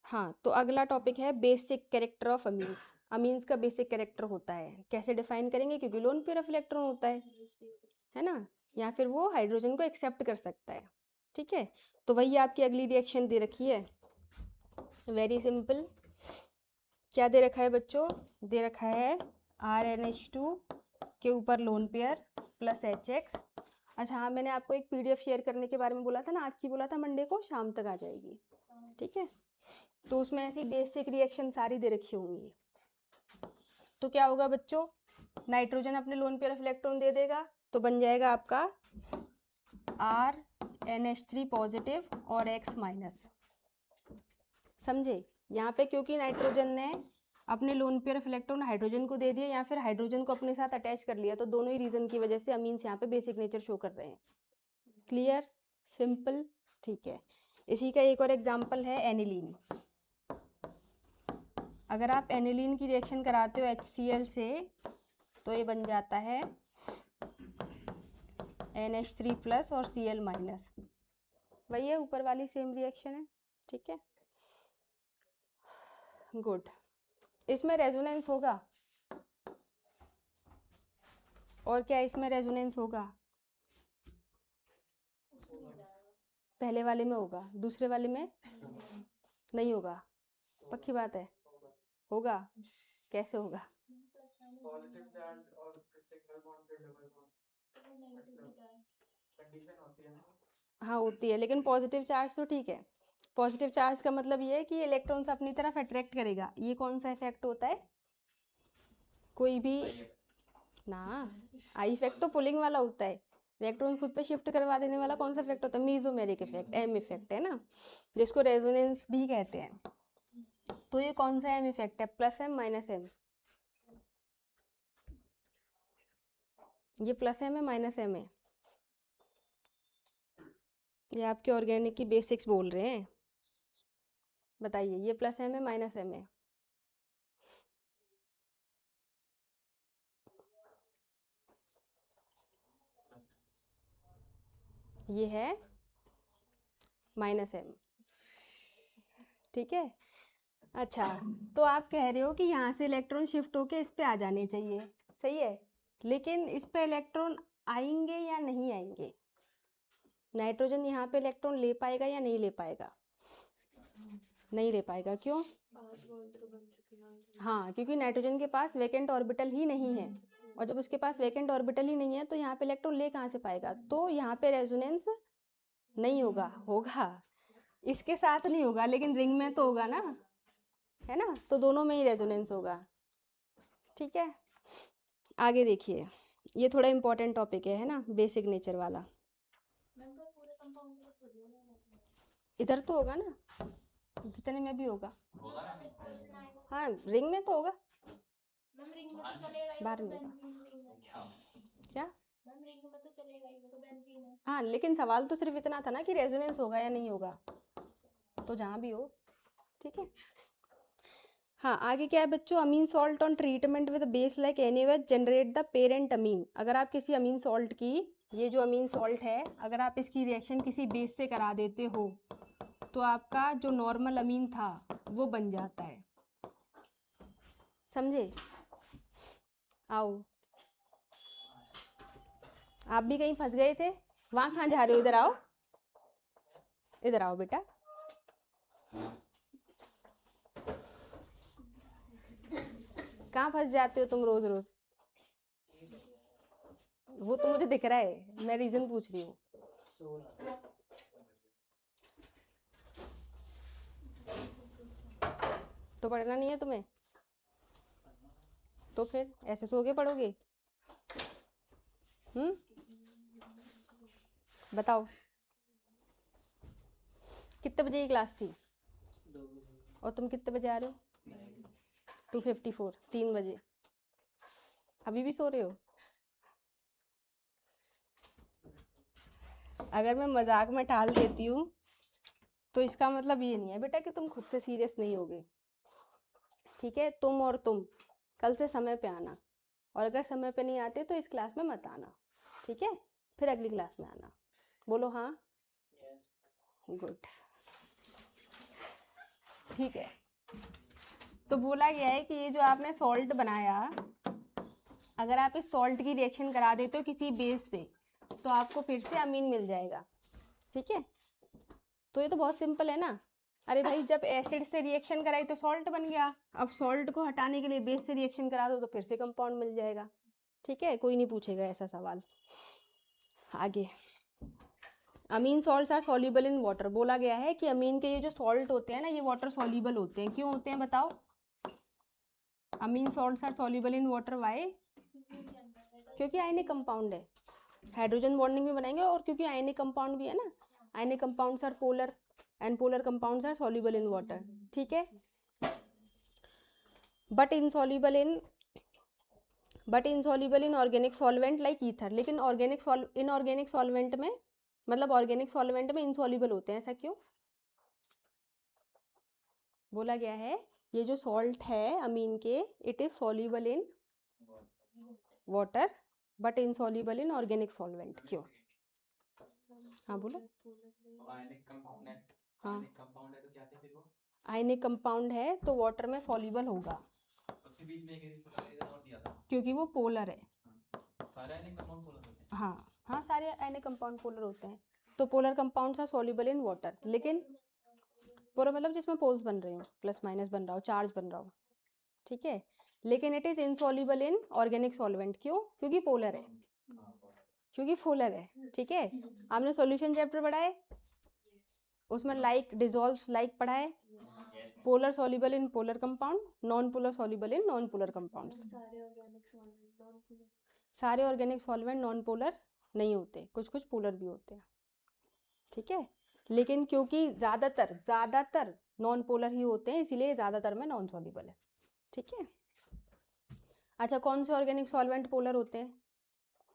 हाँ, तो अगला टॉपिक है basic character of amines. Amines का बेसिक कैरेक्टर होता है, कैसे डिफाइन करेंगे? क्योंकि लोन पेयर ऑफ इलेक्ट्रॉन होता है ना, या फिर वो हाइड्रोजन को एक्सेप्ट कर सकता है। ठीक है, तो वही आपकी अगली रिएक्शन दे रखी है, वेरी सिंपल। क्या दे रखा है बच्चों? दे रखा है RnH2 के ऊपर लोन पेयर प्लस HX। अच्छा हाँ, मैंने आपको एक PDF शेयर करने के बारे में बोला था ना, आज की बोला था, मंडे को शाम तक आ जाएगी। ठीक है, तो उसमें ऐसी बेसिक रिएक्शन सारी दे रखी होंगी। तो क्या होगा बच्चों? नाइट्रोजन अपने लोन पेयर ऑफ इलेक्ट्रॉन दे देगा, तो बन जाएगा आपका RnH3 पॉजिटिव और X माइनस। समझे? यहाँ पे क्योंकि नाइट्रोजन ने अपने loan pair of electron hydrogen को दे दिया या फिर हाइड्रोजन को अपने साथ अटैच कर लिया, तो दोनों ही रीजन की वजह से अमीन्स यहाँ पे बेसिक नेचर शो कर रहे हैं। क्लियर? सिंपल। ठीक है, इसी का एक और एग्जांपल है एनिलीन। अगर आप एनिलीन की रिएक्शन कराते हो HCl से, तो ये बन जाता है NH3 प्लस और Cl माइनस। वही है, ऊपर वाली सेम रिएक्शन है। ठीक है, गुड। इसमें रेजोनेंस होगा, और क्या इसमें रेजोनेंस होगा? पहले वाले में होगा, दूसरे वाले में नहीं होगा। पक्की बात है? होगा। कैसे होगा? पॉजिटिव चार्ज और सिंगल बॉन्ड पे डबल बॉन्ड कंडीशन होती है ना। हाँ होती है, लेकिन पॉजिटिव चार्ज तो ठीक है। पॉजिटिव चार्ज का मतलब ये है कि इलेक्ट्रॉन्स अपनी तरफ अट्रैक्ट करेगा। ये कौन सा इफेक्ट होता है? कोई भी ना, आई इफेक्ट तो पुलिंग वाला होता है, इलेक्ट्रॉन्स खुद पे शिफ्ट करवा देने वाला कौन सा इफेक्ट होता है? मीजोमेरिक इफेक्ट, एम इफेक्ट है ना, जिसको रेजोनेंस भी कहते हैं। तो ये कौन सा एम इफेक्ट है? Plus M minus M. ये प्लस एम है माइनस एम है? ये आपके ऑर्गेनिक की बेसिक्स बोल रहे हैं, बताइए ये प्लस एम है माइनस एम है? ये है माइनस एम। ठीक है, अच्छा, तो आप कह रहे हो कि यहाँ से इलेक्ट्रॉन शिफ्ट होके इस पे आ जाने चाहिए, सही है, लेकिन इस पे इलेक्ट्रॉन आएंगे या नहीं आएंगे? नाइट्रोजन यहाँ पे इलेक्ट्रॉन ले पाएगा या नहीं ले पाएगा? नहीं ले पाएगा। क्यों? हाँ, क्योंकि नाइट्रोजन के पास वैकेंट ऑर्बिटल ही नहीं है, और जब उसके पास वैकेंट ऑर्बिटल ही नहीं है तो यहाँ पे इलेक्ट्रॉन ले कहाँ से पाएगा? तो यहाँ पे रेजोनेंस नहीं होगा। होगा, इसके साथ नहीं होगा, लेकिन रिंग में तो होगा ना, है ना, तो दोनों में ही रेजोनेंस होगा। ठीक है, आगे देखिए, ये थोड़ा इंपॉर्टेंट टॉपिक है ना, बेसिक नेचर वाला। इधर तो होगा ना, जितने में भी होगा। हाँ, रिंग में तो होगा, बाहर नहीं होगा। क्या? हाँ, लेकिन सवाल तो सिर्फ इतना था ना कि रेजोनेंस होगा या नहीं होगा, तो जहाँ भी हो। ठीक है, हाँ, आगे क्या है बच्चों? Amine salt on treatment with base like NaOH generate the parent amine. अगर आप किसी अमीन सॉल्ट की, ये जो अमीन सॉल्ट है, अगर आप इसकी रिएक्शन किसी बेस से करा देते हो, तो आपका जो नॉर्मल अमीन था वो बन जाता है। समझे? आओ, आप भी कहीं फंस गए थे, वहाँ कहाँ जा रहे हो? इधर आओ, इधर आओ बेटा। कहाँ फंस जाते हो तुम रोज रोज? वो तो मुझे दिख रहा है, मैं रीजन पूछ रही हूँ। तो पढ़ना नहीं है तुम्हें? तो फिर ऐसे सो के पढ़ोगे? बताओ, कितने बजे की क्लास थी? और तुम कितने बजे आ रहे हो? 2:54, 3 बजे। अभी भी सो रहे हो? अगर मैं मजाक में टाल देती हूँ तो इसका मतलब ये नहीं है बेटा कि तुम खुद से सीरियस नहीं होगे, ठीक है? तुम और तुम कल से समय पे आना, और अगर समय पे नहीं आते तो इस क्लास में मत आना, ठीक है? फिर अगली क्लास में आना। बोलो हाँ। गुड, ठीक है। तो बोला गया है कि ये जो आपने सॉल्ट बनाया, अगर आप इस सॉल्ट की रिएक्शन करा देते हो किसी बेस से तो आपको फिर से अमीन मिल जाएगा, ठीक है? तो ये तो बहुत सिंपल है ना। अरे भाई, जब एसिड से रिएक्शन कराई तो सॉल्ट बन गया, अब सॉल्ट को हटाने के लिए बेस से रिएक्शन करा दो तो फिर से कंपाउंड मिल जाएगा, ठीक है? कोई नहीं पूछेगा ऐसा सवाल। आगे, amine salts are soluble in water. बोला गया है कि अमीन के ये जो सॉल्ट होते हैं ना, ये वाटर सॉल्युबल होते हैं। क्यों होते हैं बताओ? Amine salts are soluble in water, why? क्योंकि आयनिक कंपाउंड है, हाइड्रोजन बॉन्डिंग भी बनाएंगे, और क्योंकि आयनिक कंपाउंड भी है ना, ionic compounds are polar and polar compounds are soluble in water, ठीक है? But insoluble in organic solvent like ether. लेकिन इनऑर्गेनिक सॉल्वेंट में, मतलब ऑर्गेनिक सॉल्वेंट में इनसॉल्युबल होते हैं, ऐसा क्यों? बोला गया है ये जो सॉल्ट है अमीन के, it is soluble in water but insoluble in organic solvent. क्यों? हाँ बोलो। आयनिक कंपाउंड है। हाँ, आयनिक कंपाउंड है तो क्या थे फिर वो? आयनिक कंपाउंड है तो वाटर में सॉल्युबल होगा, उसके बीच में एक रीजन और दिया था। क्योंकि वो पोलर है। सारे आयनिक कंपाउंड पोलर होते हैं। हाँ हाँ, सारे आयनिक कंपाउंड पोलर होते हैं, तो polar compounds are soluble in water. लेकिन पोलर मतलब जिसमें पोल्स बन रहे हो, प्लस माइनस बन रहा हो, चार्ज बन रहा हो, ठीक है? लेकिन it is insoluble in organic solvent. क्यों? क्योंकि पोलर है, क्योंकि पोलर है, ठीक है? आपने सॉल्यूशन चैप्टर पढ़ा है, उसमें लाइक डिसॉल्व लाइक पढ़ा है। Polar soluble in polar compound, non polar soluble in non polar compounds. सारे ऑर्गेनिक सॉल्वेंट नॉन पोलर नहीं होते, कुछ कुछ पोलर भी होते हैं, ठीक है? लेकिन क्योंकि ज्यादातर नॉन पोलर ही होते हैं, इसीलिए ज्यादातर में नॉन सॉल्युबल है, ठीक है? अच्छा, कौन से ऑर्गेनिक सॉल्वेंट पोलर होते हैं?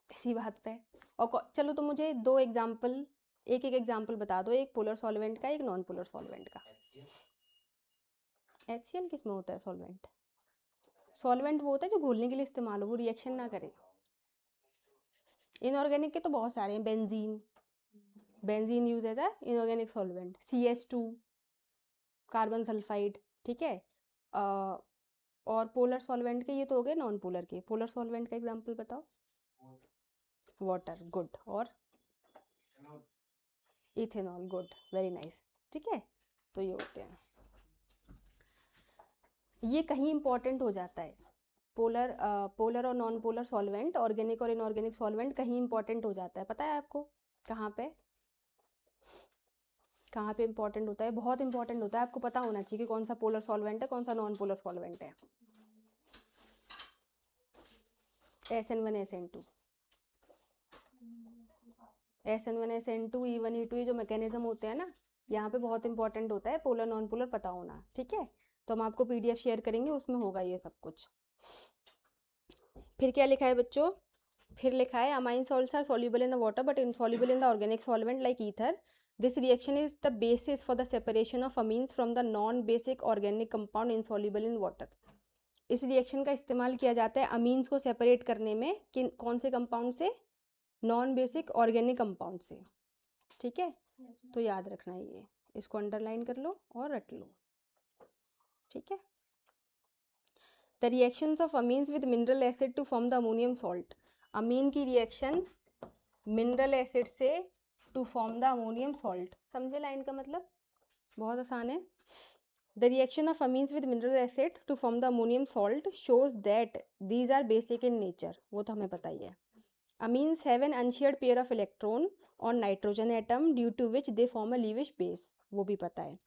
इसी बात पे। और चलो तो मुझे दो एग्जाम्पल, एक एग्जाम्पल बता दो, एक पोलर सॉल्वेंट का, एक नॉन पोलर सॉल्वेंट का। HCl किस में होता है सॉल्वेंट? सॉल्वेंट वो होता है जो घोलने के लिए इस्तेमाल हो, वो रिएक्शन ना करे। इनऑर्गेनिक के तो बहुत सारे हैं, benzene use as a inorganic solvent, CH2, carbon sulphide, ठीक है? और पोलर सॉल्वेंट के ये तो हो गए नॉन पोलर के। पोलर सॉल्वेंट का एग्जांपल बताओ। Water, good. और इथेनॉल, गुड, वेरी नाइस, ठीक है? तो ये होते हैं, ये कहीं इंपॉर्टेंट हो जाता है। पोलर और नॉन पोलर सॉल्वेंट, ऑर्गेनिक और इनऑर्गेनिक सॉल्वेंट कहीं इंपॉर्टेंट हो जाता है, पता है आपको? कहाँ पे इंपॉर्टेंट होता है? बहुत इंपॉर्टेंट होता है, आपको पता होना चाहिए कि कौन सा पोलर सॉल्वेंट है, कौन सा नॉन पोलर सॉल्वेंट है। SN1 SN2 SN1 E1 E2, ये जो मैकेनिज्म होते हैं ना, यहाँ पे बहुत इंपॉर्टेंट होता है पोलर नॉन पोलर पता होना, ठीक है? तो हम आपको PDF शेयर करेंगे, उसमें होगा ये सब कुछ। फिर क्या लिखा है बच्चों? फिर लिखा है amine salts are soluble in the water but insoluble in the organic solvent like ether. This reaction is the basis for the separation of amines from the non basic organic compound insoluble in water. इस रिएक्शन का इस्तेमाल किया जाता है amines को separate करने में, कौन से कंपाउंड से? नॉन बेसिक ऑर्गेनिक कंपाउंड से, ठीक है? तो याद रखना, ये इसको अंडरलाइन कर लो और रट लो, ठीक है? The reactions of amines with mineral acid to form the ammonium salt. Amine की रिएक्शन मिनरल एसिड से to form the ammonium salt. समझे लाइन का मतलब? बहुत आसान है। The reaction of amines with mineral acid to form the ammonium salt shows that these are basic in nature. वो तो हमें पता ही है। Amines have an unshared pair of electron on nitrogen atom due to which they form a Lewis base. वो भी पता है।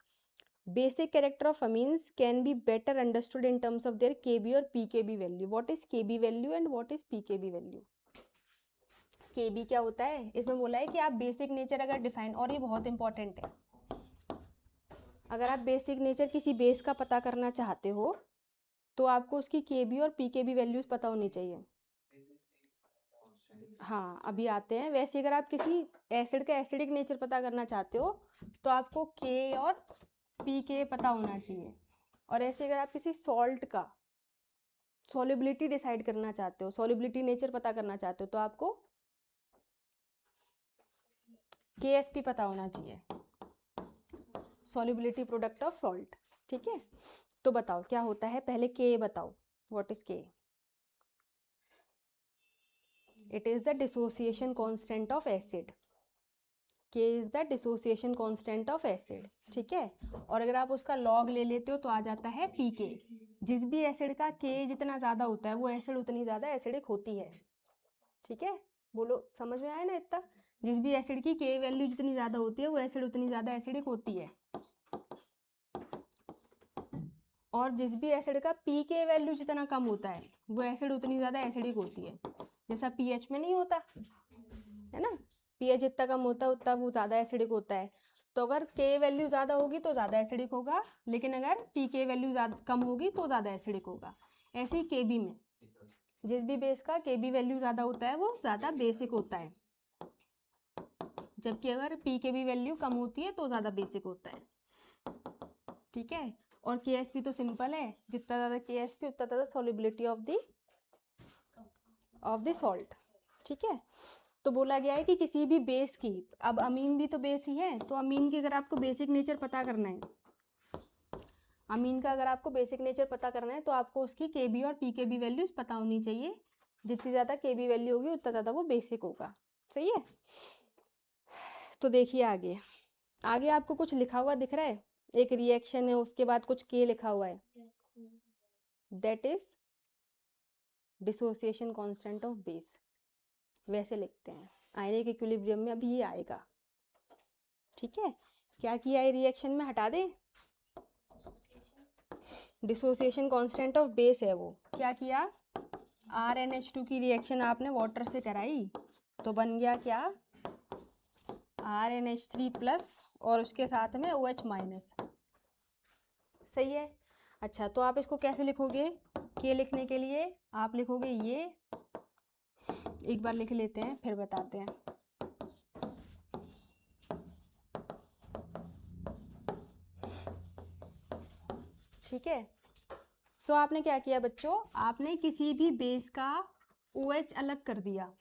Basic character of amines can be better understood in terms of their Kb और pKb value. What is Kb value and what is pKb value? Kb क्या होता है? इसमें बोला है कि आप बेसिक नेचर अगर डिफाइन, और ये बहुत इंपॉर्टेंट है, अगर आप बेसिक नेचर किसी बेस का पता करना चाहते हो तो आपको उसकी Kb और pKb वैल्यूज पता होनी चाहिए। हाँ अभी आते हैं। वैसे अगर आप किसी एसिड का एसिडिक नेचर पता करना चाहते हो तो आपको के और पी के पता होना चाहिए। और ऐसे अगर आप किसी सॉल्ट का सॉल्युबिलिटी डिसाइड करना चाहते हो, सॉल्युबिलिटी नेचर पता करना चाहते हो, तो आपको के एस पी पता होना चाहिए, सॉल्युबिलिटी प्रोडक्ट ऑफ सॉल्ट। ठीक है, तो बताओ क्या होता है, पहले के बताओ, what is K? It is the dissociation constant of acid. K is the dissociation constant of acid. ठीक है, और अगर आप उसका लॉग ले लेते हो तो आ जाता है पी के। जिस भी एसिड का के जितना ज़्यादा होता है वो एसिड उतनी ज़्यादा एसिडिक होती है। ठीक है, बोलो समझ में आया ना इतना? जिस भी एसिड की के वैल्यू जितनी ज़्यादा होती है वो एसिड उतनी ज़्यादा एसिडिक होती है। और जिस भी एसिड का पी के वैल्यू जितना कम होता है वो एसिड उतनी ज़्यादा एसिडिक होती है। जैसा पीएच में नहीं होता है ना, पीएच जितना कम होता है उतना वो ज़्यादा एसिडिक होता है। तो अगर के वैल्यू ज़्यादा होगी तो ज़्यादा एसिडिक होगा, लेकिन अगर पी के वैल्यू कम होगी तो ज़्यादा एसिडिक होगा। ऐसे ही के बी में जिस भी बेस का के बी वैल्यू ज़्यादा होता है वो ज़्यादा बेसिक होता है, जबकि अगर पी के बी वैल्यू कम होती है तो ज़्यादा बेसिक होता है। ठीक है, और के एस पी तो सिंपल है, जितना ज़्यादा के एस पी उतना ज़्यादा सॉल्युबिलिटी ऑफ द सॉल्ट। ठीक है, तो बोला गया है कि किसी भी बेस की, अब अमीन भी तो बेस ही है, तो अमीन की अगर आपको बेसिक नेचर पता करना है, अमीन का अगर आपको बेसिक नेचर पता करना है तो आपको उसकी के बी और पी के बी वैल्यूज पता होनी चाहिए। जितनी ज़्यादा के बी वैल्यू होगी उतना ज़्यादा वो बेसिक होगा। सही है, तो देखिए आगे, आगे आपको कुछ लिखा हुआ दिख रहा है, एक रिएक्शन है उसके बाद कुछ के लिखा हुआ है, that is dissociation constant of base. वैसे लिखते हैं, आयनिक इक्विलिब्रियम में अभी ये आएगा। ठीक है, क्या किया है रिएक्शन में, हटा दे, डिसोसिएशन कांस्टेंट ऑफ बेस है वो। क्या किया, RnH2 की रिएक्शन आपने वाटर से कराई तो बन गया क्या, RnH3 प्लस और उसके साथ में OH माइनस। सही है, अच्छा तो आप इसको कैसे लिखोगे, के लिखने के लिए आप लिखोगे ये, एक बार लिख लेते हैं फिर बताते हैं। ठीक है, तो आपने क्या किया बच्चों, आपने किसी भी बेस का OH अलग कर दिया।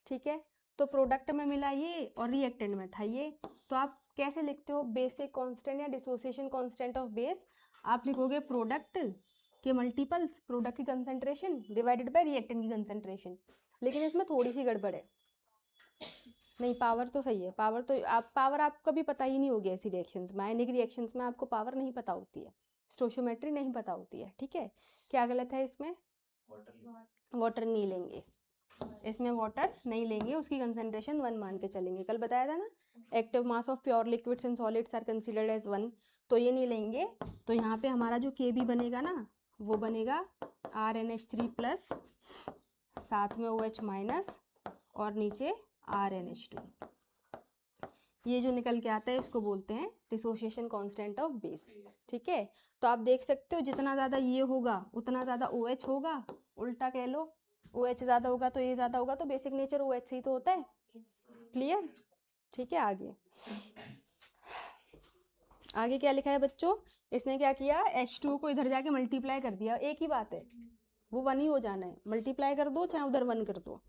ठीक है, तो प्रोडक्ट में मिला ये और रिएक्टेंट में था ये, तो आप कैसे लिखते हो, बेसिक कांस्टेंट या डिसोसिएशन कांस्टेंट ऑफ बेस, आप लिखोगे प्रोडक्ट के मल्टीपल्स, प्रोडक्ट की कंसंट्रेशन डिवाइडेड बाय रिएक्टेंट की कंसंट्रेशन। लेकिन इसमें थोड़ी सी गड़बड़ है, नहीं पावर तो सही है, पावर तो पावर आपको कभी पता ही नहीं होगी ऐसी रिएक्शंस में, आयनिक रिएक्शंस में आपको पावर नहीं पता होती है, स्टोइचियोमेट्री नहीं पता होती है। ठीक है, क्या गलत है इसमें, वाटर नहीं लेंगे, इसमें वाटर नहीं लेंगे, उसकी कंसंट्रेशन 1 मान के चलेंगे। कल बताया था ना, active mass of pure liquids and solids are considered as 1, तो ये नहीं लेंगे। तो यहाँ पे हमारा जो के बी बनेगा ना वो बनेगा RnH3 प्लस, साथ में OH माइनस और नीचे RnH2। ये जो निकल के आता है इसको बोलते हैं डिसोसिएशन कांस्टेंट ऑफ बेस। ठीक है, तो आप देख सकते हो जितना ज़्यादा ये होगा उतना ज़्यादा OH होगा, उल्टा कह लो, OH ज़्यादा होगा तो ये ज़्यादा होगा, तो बेसिक नेचर OH से ही तो होता है। क्लियर? ठीक है, आगे आगे क्या लिखा है बच्चों, इसने क्या किया, H2 को इधर जाके मल्टीप्लाई कर दिया, एक ही बात है, वो 1 ही हो जाना है, मल्टीप्लाई कर दो चाहे उधर 1 कर दो।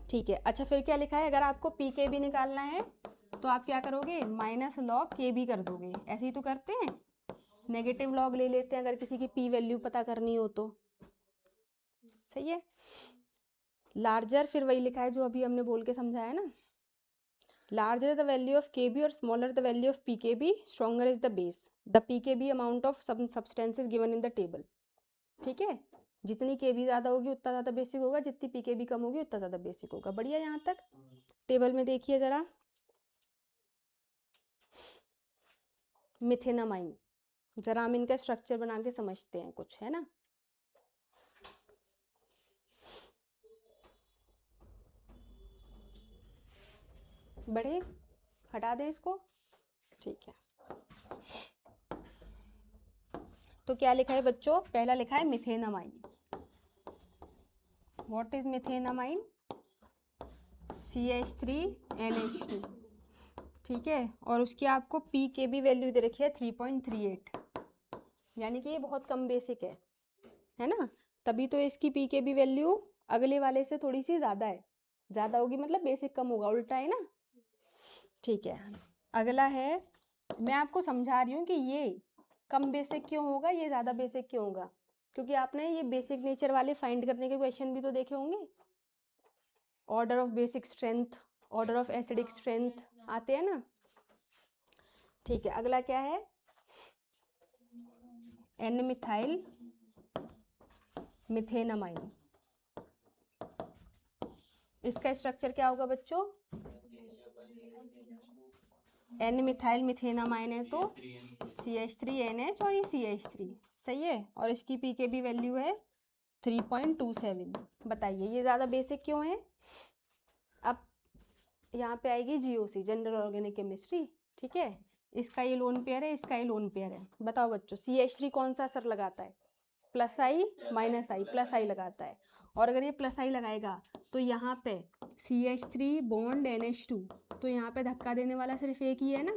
ठीक है, अच्छा फिर क्या लिखा है, अगर आपको पी के बी निकालना है तो आप क्या करोगे, माइनस लॉग के बी कर दोगे, ऐसे ही तो करते हैं, नेगेटिव लॉग ले लेते हैं अगर किसी की पी वैल्यू पता करनी हो तो। सही है, लार्जर फिर वही लिखा है जो अभी हमने बोल के समझाया ना, larger the value of K B और smaller the value of P K B, stronger is the base, the P K B amount of substances given in the table. ठीक है, जितनी के बी ज़्यादा होगी उतना ज़्यादा बेसिक होगा, जितनी पी के बी कम होगी उतना ज़्यादा बेसिक होगा। बढ़िया, यहाँ तक टेबल में देखिए ज़रा, मिथेनामाइन, जरा हम इनका स्ट्रक्चर बना के समझते हैं कुछ, है ना। बढ़े, हटा दें इसको, ठीक है। तो क्या लिखा है बच्चों, पहला लिखा है methenamine. What is methenamine, CH3NH2, ठीक है। और उसकी आपको पी के भी वैल्यू दे रखी है 3.38, यानी कि ये बहुत कम बेसिक है ना। तभी तो इसकी पी के भी वैल्यू अगले वाले से थोड़ी सी ज़्यादा है, ज़्यादा होगी मतलब बेसिक कम होगा, उल्टा है ना, ठीक है। अगला है, मैं आपको समझा रही हूँ कि ये कम बेसिक क्यों होगा, ये ज़्यादा बेसिक क्यों होगा, क्योंकि आपने ये बेसिक नेचर वाले फाइंड करने के क्वेश्चन भी तो देखे होंगे। Order of basic strength, order of acidic strength आते हैं ना, ठीक है। अगला क्या है, एन मिथाइल मिथेनामाइन। इसका स्ट्रक्चर क्या होगा बच्चों, एन मिथाइल मिथेनामाइन है तो CH3NH और ये CH3, सही है। और इसकी पी के भी वैल्यू है 3.27। बताइए ये ज़्यादा बेसिक क्यों है। अब यहाँ पे आएगी GOC, जनरल ऑर्गेनिक केमिस्ट्री, ठीक है। इसका ये लोन पेयर है, इसका ये लोन पेयर है। बताओ बच्चों, CH3 कौन सा असर लगाता है, प्लस आई माइनस आई, प्लस आई लगाता है। और अगर ये प्लस आई लगाएगा तो यहाँ पे CH3 बॉन्ड NH2, तो यहाँ पे धक्का देने वाला सिर्फ एक ही है ना,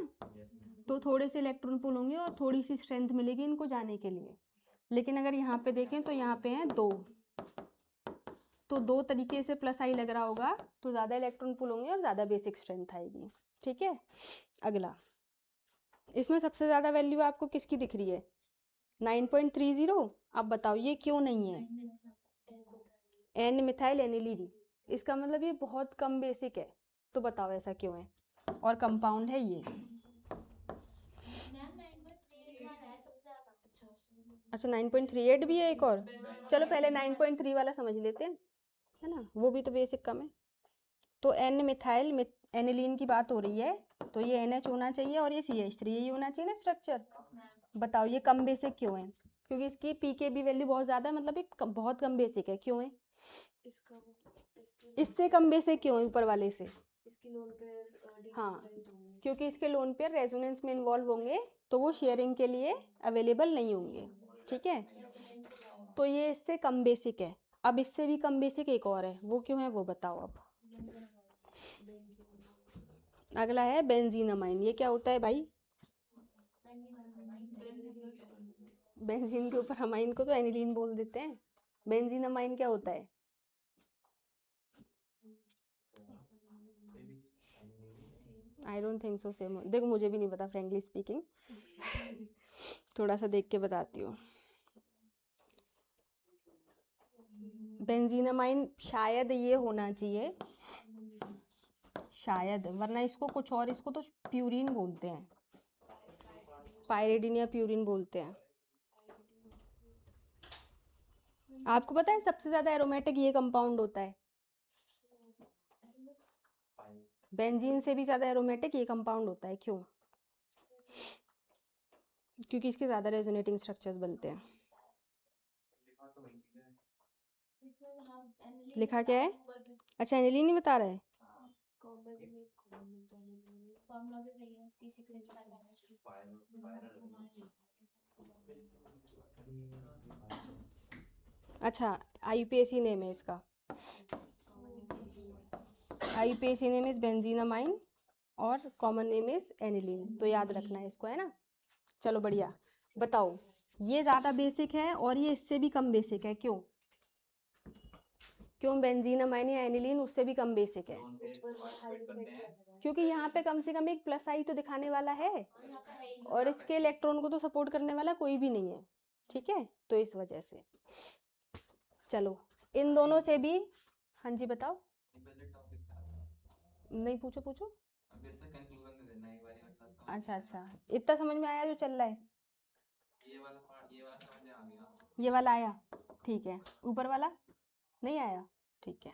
तो थोड़े से इलेक्ट्रॉन पुल होंगे और थोड़ी सी स्ट्रेंथ मिलेगी इनको जाने के लिए। लेकिन अगर यहाँ पे देखें तो यहाँ पे हैं दो, तो दो तरीके से प्लस आई लग रहा होगा तो ज़्यादा इलेक्ट्रॉन पुल होंगे और ज़्यादा बेसिक स्ट्रेंथ आएगी, ठीक है। अगला, इसमें सबसे ज़्यादा वैल्यू आपको किसकी दिख रही है, 9.30। अब बताओ ये क्यों नहीं है, एन मिथाइल एनिलीन। इसका मतलब ये बहुत कम बेसिक है, तो बताओ ऐसा क्यों है, और कंपाउंड है ये। अच्छा 9.38 भी है एक और, चलो पहले 9.3 वाला समझ लेते हैं, है ना, वो भी तो बेसिक कम है। तो एन मिथाइल एनिलीन की बात हो रही है, तो ये NH होना चाहिए और ये CH3 यही होना चाहिए ना स्ट्रक्चर। बताओ ये कम बेसिक क्यों है, क्योंकि इसकी पी के भी वैल्यू बहुत ज़्यादा है, मतलब ये बहुत कम बेसिक है, क्यों है, इससे कम बेसिक क्यों है ऊपर वाले से, हाँ क्योंकि इसके लोन पेयर रेजोनेंस में इन्वॉल्व होंगे तो वो शेयरिंग के लिए अवेलेबल नहीं होंगे, ठीक है। तो ये इससे कम बेसिक है। अब इससे भी कम बेसिक एक और है, वो क्यों है वो बताओ अब। अगला है बेंजीनामाइन। ये क्या होता है भाई, बेंजीन के ऊपर अमाइन को तो एनिलीन बोल देते हैं, बेंजीनामाइन क्या होता है, I don't think so same. देखो मुझे भी नहीं पता फ्रेंकली स्पीकिंग थोड़ा सा देख के बताती हूँ। बेंजीनामाइन शायद ये होना चाहिए, शायद, वरना इसको कुछ और, इसको तो प्यूरिन बोलते हैं, पायरिडिन या प्यूरिन बोलते हैं। आपको पता है सबसे ज्यादा एरोमेटिक ये कंपाउंड होता है, बेंजीन से भी ज्यादा एरोमेटिक ये कंपाउंड होता है, क्यों, क्योंकि इसके ज्यादा रेजोनेटिंग स्ट्रक्चर्स बनते हैं। लिखा क्या है, अच्छा एनिलीन नहीं बता रहा है, अच्छा IUPAC नेम है इसका, IUPAC नेम इज बेंजीनामाइन और कॉमन नेम इज एनिलीन, तो याद रखना है इसको, है ना। चलो बढ़िया, बताओ ये ज़्यादा बेसिक है और ये इससे भी कम बेसिक है, क्यों, क्यों बेंजीनामाइन या एनिलीन उससे भी कम बेसिक है, क्योंकि यहाँ पे कम से कम एक प्लस आई तो दिखाने वाला है और इसके इलेक्ट्रॉन को तो सपोर्ट करने वाला कोई भी नहीं है, ठीक है, तो इस वजह से। चलो इन दोनों से भी, हाँ जी बताओ, नहीं पूछो पूछो, अच्छा अच्छा इतना समझ में आया जो चल रहा है, ये वाला आया, ठीक है, ऊपर वाला नहीं आया, ठीक है।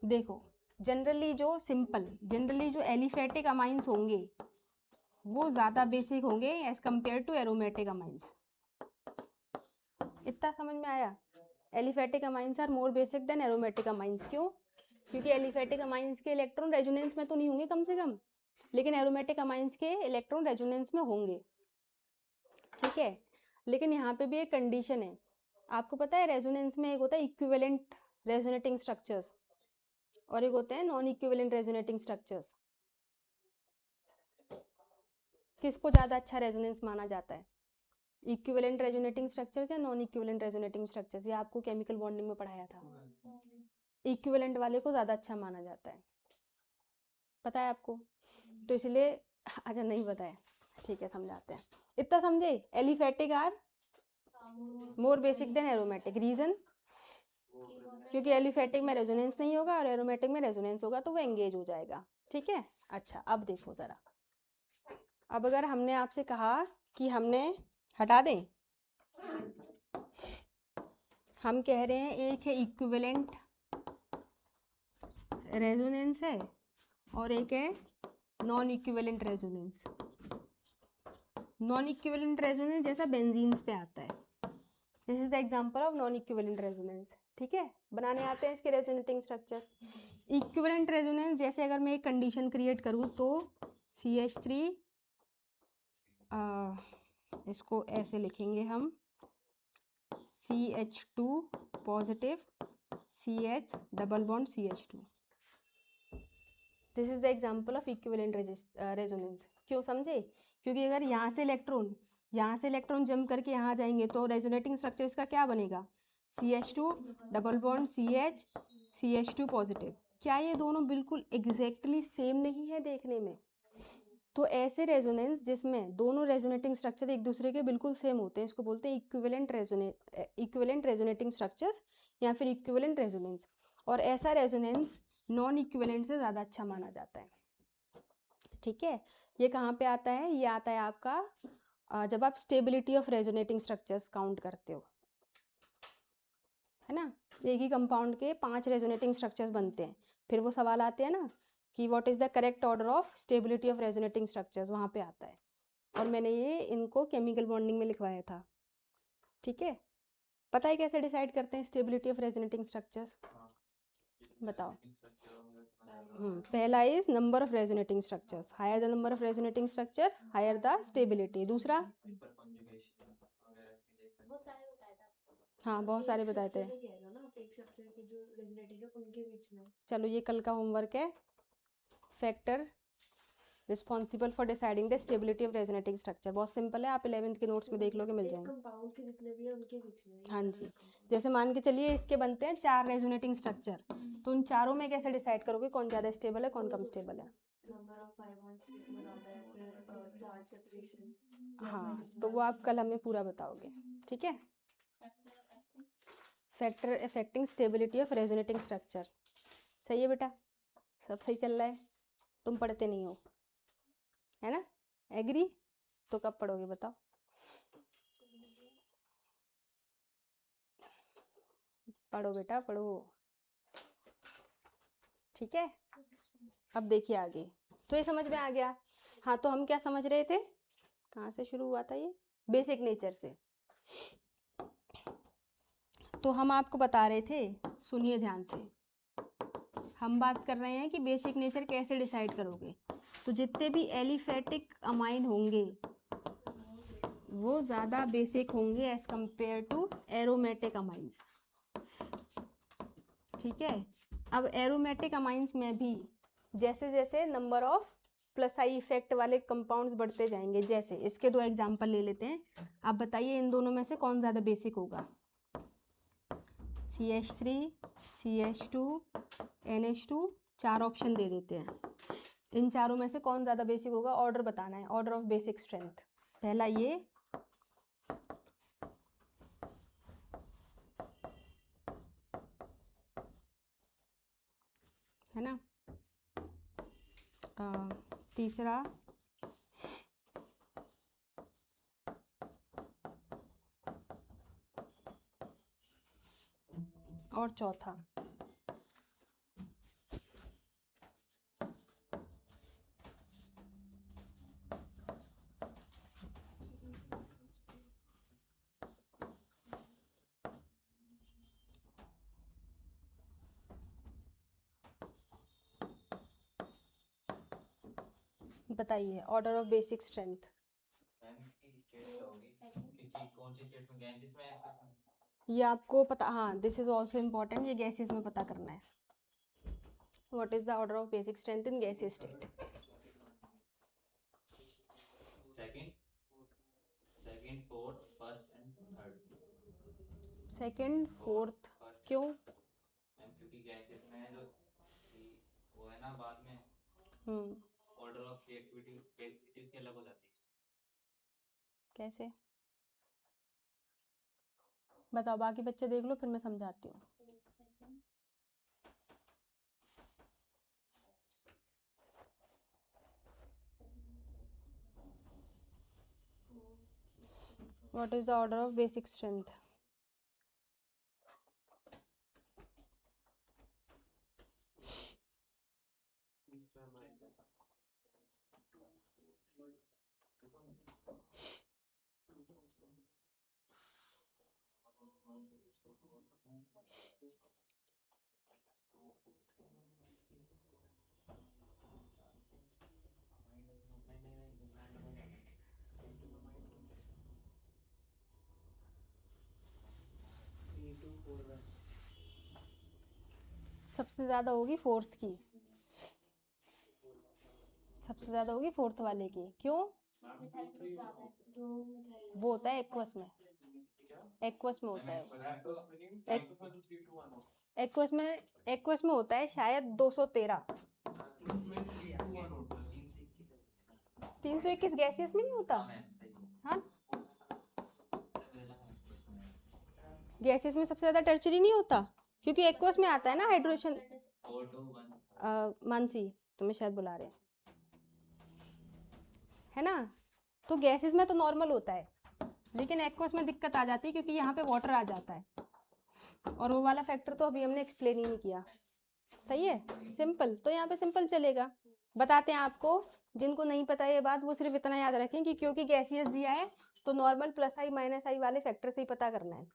देखो जनरली जो एलिफेटिक अमाइंस होंगे वो ज़्यादा बेसिक होंगे as compare to aromatic amines, इतना समझ में आया। Aliphatic amines are more basic than aromatic amines, क्यों, क्योंकि एलिफेटिक अमाइंस के इलेक्ट्रॉन रेजोनेंस में तो नहीं होंगे कम से कम, लेकिन एरोमेटिक अमाइंस के इलेक्ट्रॉन रेजोनेंस में होंगे, ठीक है। लेकिन यहाँ पे भी एक कंडीशन है, आपको पता है रेजोनेंस में एक होता है इक्विवेलेंट रेजोनेटिंग स्ट्रक्चर्स, और एक होते हैं नॉन इक्विवेलेंट रेजोनेटिंग स्ट्रक्चर्स। किसको ज़्यादा अच्छा रेजोनेंस माना जाता है, इक्विवेलेंट रेजोनेटिंग स्ट्रक्चर्स या नॉन इक्विवेलेंट रेजोनेटिंग स्ट्रक्चर्स? ये आपको केमिकल बॉन्डिंग में पढ़ाया था। इक्विवेलेंट वाले को ज़्यादा अच्छा माना जाता है, पता है आपको? तो इसलिए अच्छा नहीं पता है, ठीक है समझाते हैं। इतना समझे? Aliphatic are more basic than aromatic. Reason? क्योंकि एलिफेटिक में रेजोनेंस नहीं होगा और एरोमेटिक में रेजोनेंस होगा तो वो एंगेज हो जाएगा। ठीक है, अच्छा अब देखो ज़रा, अब अगर हमने आपसे कहा कि हमने हटा दें, हम कह रहे हैं एक है इक्विवेलेंट रेजोनेंस है और एक है non equivalent resonance. Non equivalent resonance जैसा बेंजीन्स पे आता है, this is the example of non equivalent resonance. ठीक है, बनाने आते हैं इसके रेजोनेटिंग स्ट्रक्चर्स। इक्विवेलेंट रेजोनेंस जैसे अगर मैं एक कंडीशन क्रिएट करूं तो CH3, इसको ऐसे लिखेंगे हम, CH2 positive, CH double bond CH2। This is the example of equivalent resonance. क्यों समझे? क्योंकि अगर यहाँ से इलेक्ट्रॉन जंप करके यहाँ जाएंगे तो रेजोनेटिंग स्ट्रक्चर इसका क्या बनेगा, CH2 double bond CH, CH2 positive. क्या ये दोनों बिल्कुल एग्जैक्टली सेम नहीं है देखने में? तो ऐसे रेजोनेंस जिसमें दोनों रेजोनेटिंग स्ट्रक्चर एक दूसरे के बिल्कुल सेम होते हैं, इसको बोलते हैं इक्विवेलेंट रेजोनेटिंग स्ट्रक्चर्स या फिर इक्विवेलेंट रेजोनेंस। और ऐसा रेजोनेंस नॉन इक्विवेलेंट से ज़्यादा अच्छा माना जाता है। ठीक है, ये कहाँ पे आता है? ये आता है आपका जब आप stability of resonating structures count करते हो, है ना? एक ही कंपाउंड के 5 रेजोनेटिंग स्ट्रक्चर्स बनते हैं, फिर वो सवाल आते हैं ना कि what is the correct order of stability of resonating structures, वहाँ पे आता है। और मैंने ये इनको केमिकल बॉन्डिंग में लिखवाया था। ठीक है, पता है कैसे डिसाइड करते हैं स्टेबिलिटी ऑफ रेजोनेटिंग स्ट्रक्चर्स? बताओ। पहला is number of resonating structures, higher the number of resonating structure higher the stability. दूसरा, हाँ बहुत सारे बताए थे। चलो ये कल का होमवर्क है, factor responsible for deciding the stability of resonating structure. बहुत सिंपल है, आप 11th के नोट्स में देख लोगे, मिल जाएंगे। कंपाउंड के जितने भी है उनके बीच में। हाँ जी, जैसे मान के चलिए इसके बनते हैं 4 रेजोनेटिंग स्ट्रक्चर, तो उन चारों में कैसे डिसाइड करोगे कौन ज़्यादा स्टेबल है कौन कम स्टेबल है? नंबर ऑफ पाई बॉन्ड्स किसमें ज़्यादा है, फिर चार्ज सेपरेशन। हाँ, तो वो आप कल हमें पूरा बताओगे। ठीक है, factor affecting stability of resonating structure. सही है बेटा, सब सही चल रहा है, तुम पढ़ते नहीं हो, है ना? एग्री? तो कब पढ़ोगे बताओ? पढ़ो बेटा पढ़ो। ठीक है, अब देखिए आगे, तो ये समझ में आ गया। हाँ, तो हम क्या समझ रहे थे, कहाँ से शुरू हुआ था ये? बेसिक नेचर से। तो हम आपको बता रहे थे, सुनिए ध्यान से, हम बात कर रहे हैं कि बेसिक नेचर कैसे डिसाइड करोगे। तो जितने भी एलिफेटिक अमाइन होंगे वो ज़्यादा बेसिक होंगे as compare to aromatic amines. ठीक है, अब एरोमेटिक अमाइंस में भी जैसे जैसे number of plus I effect वाले कंपाउंड्स बढ़ते जाएंगे, जैसे इसके 2 एग्जांपल ले लेते हैं। आप बताइए इन दोनों में से कौन ज़्यादा बेसिक होगा? CH3, CH2, NH2, 4 ऑप्शन दे देते हैं। इन चारों में से कौन ज़्यादा बेसिक होगा? ऑर्डर बताना है, ऑर्डर ऑफ बेसिक स्ट्रेंथ। पहला ये, है ना? तीसरा, और चौथा। बताइए ऑर्डर ऑफ बेसिक स्ट्रेंथ। ये आपको पता, हाँ दिस इज ऑल्सो इम्पॉर्टेंट, ये गैसेस में पता करना है। What is the order of basic strength in gaseous state? Second, fourth, first and third. Second, fourth, क्यों? क्योंकि गैसेस में जो वो है ना, बाद में ऑर्डर ऑफ रिएक्टिविटी की अलग हो जाती है। कैसे? बताओ, बाकी बच्चे देख लो, फिर मैं समझाती हूँ। What is the order of basic strength? सबसे ज्यादा होगी फोर्थ की, सबसे ज्यादा होगी फोर्थ वाले की। क्यों? वो होता है एक्वस में, एक्वस में होता है। एक्वस में होता है शायद 213। 321 गैसियस में नहीं होता। हाँ, गैसियस में सबसे ज्यादा टर्चरी नहीं होता, क्योंकि एक्वस में आता है ना हाइड्रोजन। मानसी, तुम्हें शायद बुला रहे हैं, है ना? तो गैसेस में तो नॉर्मल होता है, लेकिन एक्वस में दिक्कत आ जाती है क्योंकि यहाँ पे वाटर आ जाता है, और वो वाला फैक्टर तो अभी हमने एक्सप्लेन ही नहीं किया। सही है, सिंपल। तो यहाँ पे सिंपल चलेगा। बताते हैं आपको, जिनको नहीं पता ये बात वो सिर्फ इतना याद रखें कि क्योंकि गैसियस दिया है तो नॉर्मल प्लस आई माइनस आई वाले फैक्टर से ही पता करना है।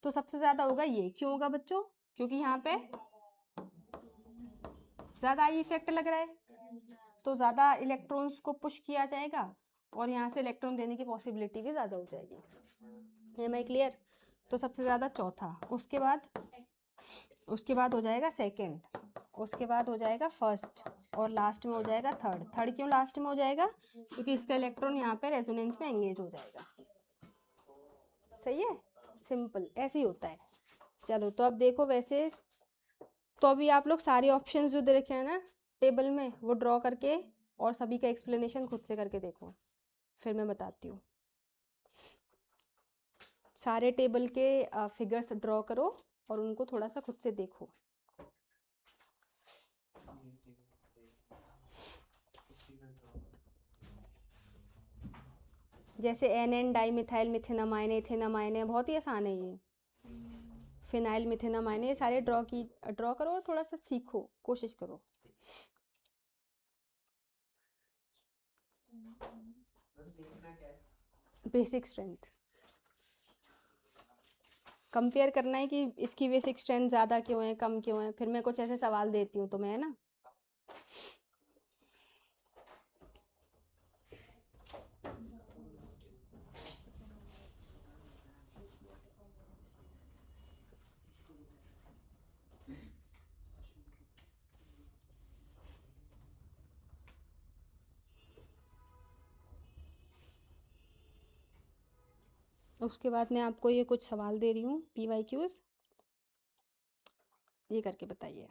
तो सबसे ज्यादा होगा ये। क्यों होगा बच्चों? क्योंकि यहाँ पे ज्यादा आई इफेक्ट लग रहा है, तो ज्यादा इलेक्ट्रॉन्स को पुश किया जाएगा और यहाँ से इलेक्ट्रॉन देने की पॉसिबिलिटी भी ज्यादा हो जाएगी। Am I clear? तो सबसे ज्यादा चौथा, उसके बाद हो जाएगा सेकंड, उसके बाद हो जाएगा फर्स्ट, और लास्ट में हो जाएगा थर्ड। थर्ड क्यों लास्ट में हो जाएगा? क्योंकि इसका इलेक्ट्रॉन यहाँ पे रेजोनेंस में एंगेज हो जाएगा। सही है, सिंपल ऐसे ही होता है। चलो, तो अब देखो, वैसे तो अभी आप लोग सारे ऑप्शंस जो दे रखे हैं ना टेबल में, वो ड्रॉ करके और सभी का एक्सप्लेनेशन खुद से करके देखो, फिर मैं बताती हूँ। सारे टेबल के फिगर्स ड्रॉ करो और उनको थोड़ा सा खुद से देखो। जैसे NN डाइमिथाइल मिथेनामाइन, एथेनामाइन, बहुत ही आसान है ये। फिनाइल मिथेनामाइन, ये सारे ड्रॉ करो और थोड़ा सा सीखो, कोशिश करो। बेसिक स्ट्रेंथ कंपेयर करना है कि इसकी बेसिक स्ट्रेंथ ज़्यादा क्यों है, कम क्यों है। फिर मैं कुछ ऐसे सवाल देती हूँ तुम्हें, है ना? उसके बाद मैं आपको ये कुछ सवाल दे रही हूँ, PYQs, ये करके बताइए।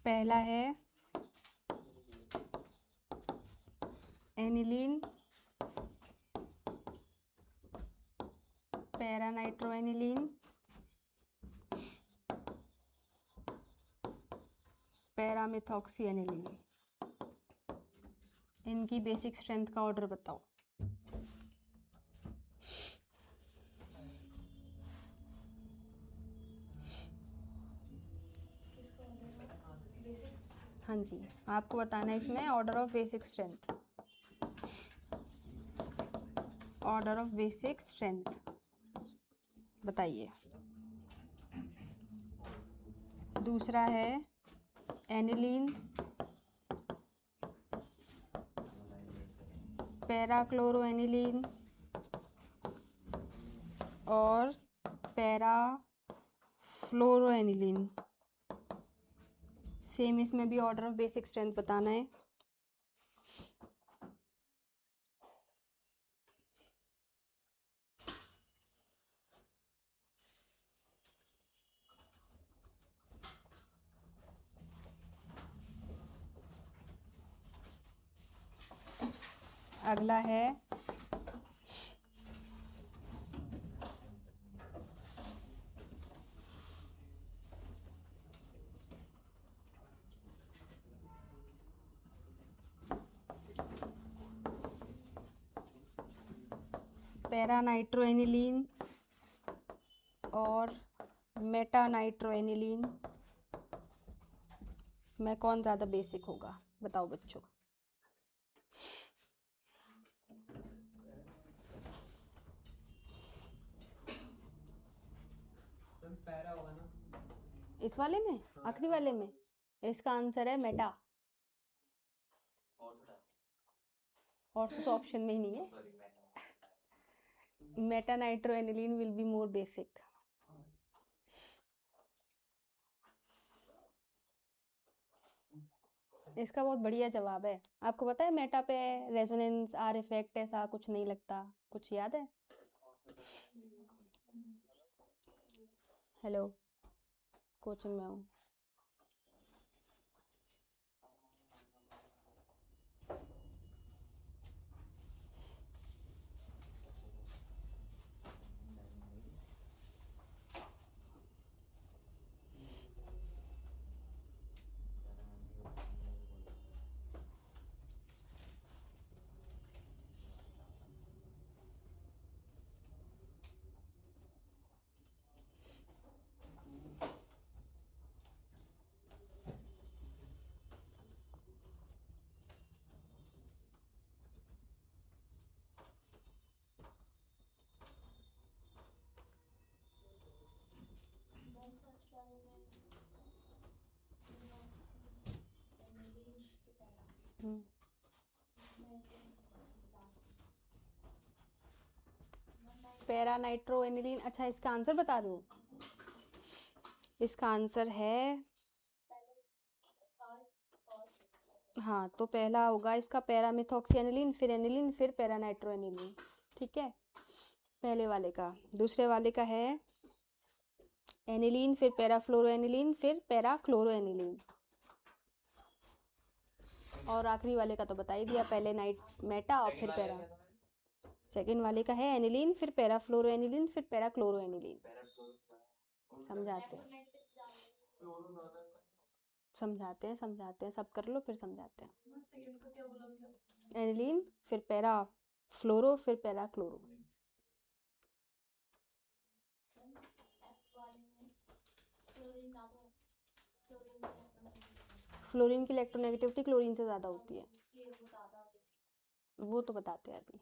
पहला है एनिलीन, पैरानाइट्रोएनिलीन, पैरामिथॉक्सीएनिलीन। इनकी बेसिक स्ट्रेंथ का ऑर्डर बताओ। हाँ जी, आपको बताना है इसमें order of basic strength. Order of basic strength बताइए। दूसरा है एनिलीन, पैराक्लोरोएनिलीन और पैराफ्लोरोएनिलीन। सेम इसमें भी ऑर्डर ऑफ बेसिक स्ट्रेंथ बताना है। अगला है पैरानाइट्रोएनिलीन और मेटानाइट्रोएनिलीन में कौन ज़्यादा बेसिक होगा, बताओ बच्चों। पैरा होगा ना इस वाले में, आखिरी वाले में? इसका आंसर है मेटा। और तो ऑप्शन में ही नहीं है। मेटानाइट्रोएनिलीन विल बी मोर बेसिक। इसका बहुत बढ़िया जवाब है। आपको पता है मेटा पे रेजोनेंस आर इफेक्ट ऐसा कुछ नहीं लगता, कुछ याद है? हेलो, कोचिंग में हूँ। पैरानाइट्रोएनिलीन। अच्छा, इसका आंसर बता दूं? इसका आंसर है, हाँ, तो पहला होगा इसका पैरामिथॉक्सिएनिलीन, फिर एनिलीन, फिर पैरानाइट्रोएनिलीन। ठीक है, पहले वाले का। दूसरे वाले का है एनिलीन, फिर पैराफ्लोरोएनिलीन, फिर पैराक्लोरोएनिलीन। और आखिरी वाले का तो बता ही दिया, पहले मेटा और फिर पैरा। सेकंड वाले का है एनिलीन, फिर पैराफ्लोरोएनिलीन, फिर पैराक्लोरोएनिलीन। समझाते हैं सब कर लो फिर समझाते हैं। एनिलीन, फिर पैराफ्लोरो, फिर पैराक्लोरो। फ्लोरीन की इलेक्ट्रोनेगेटिविटी क्लोरीन से ज़्यादा होती है, वो तो बताते हैं अभी।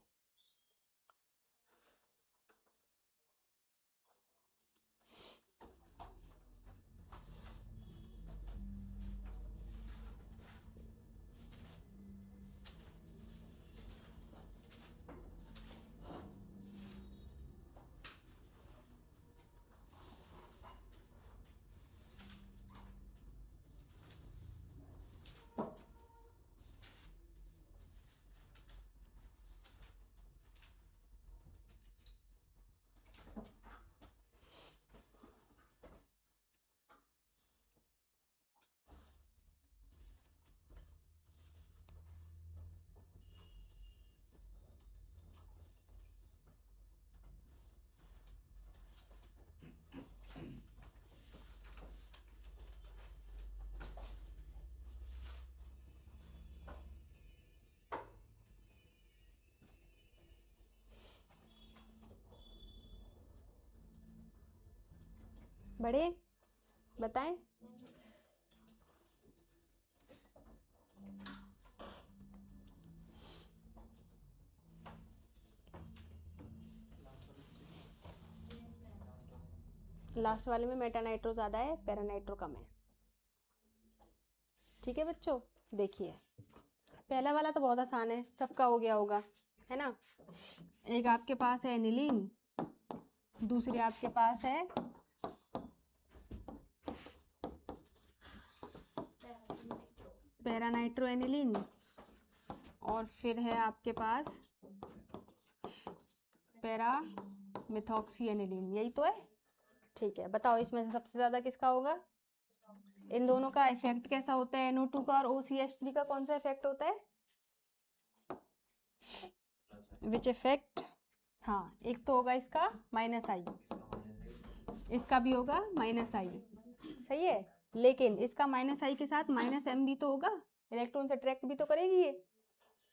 बड़े बताएं। लास्ट वाले में मेटा नाइट्रो ज़्यादा है, पैरा नाइट्रो कम है। ठीक है बच्चों, देखिए पहला वाला तो बहुत आसान है, सबका हो गया होगा, है ना। एक आपके पास है एनिलीन, दूसरे आपके पास है पैरा नाइट्रो एनिलीन, और फिर है आपके पास पैरा मिथॉक्सी एनिलीन, यही तो है। ठीक है, बताओ इसमें से सबसे ज़्यादा किसका होगा? इन दोनों का इफेक्ट कैसा होता है? NO2 का और OCH3 का कौन सा इफेक्ट होता है? विच इफेक्ट? हाँ, एक तो होगा इसका -I, इसका भी होगा -I, सही है। लेकिन इसका -I के साथ -M भी तो होगा, इलेक्ट्रॉन से अट्रैक्ट भी तो करेगी ये।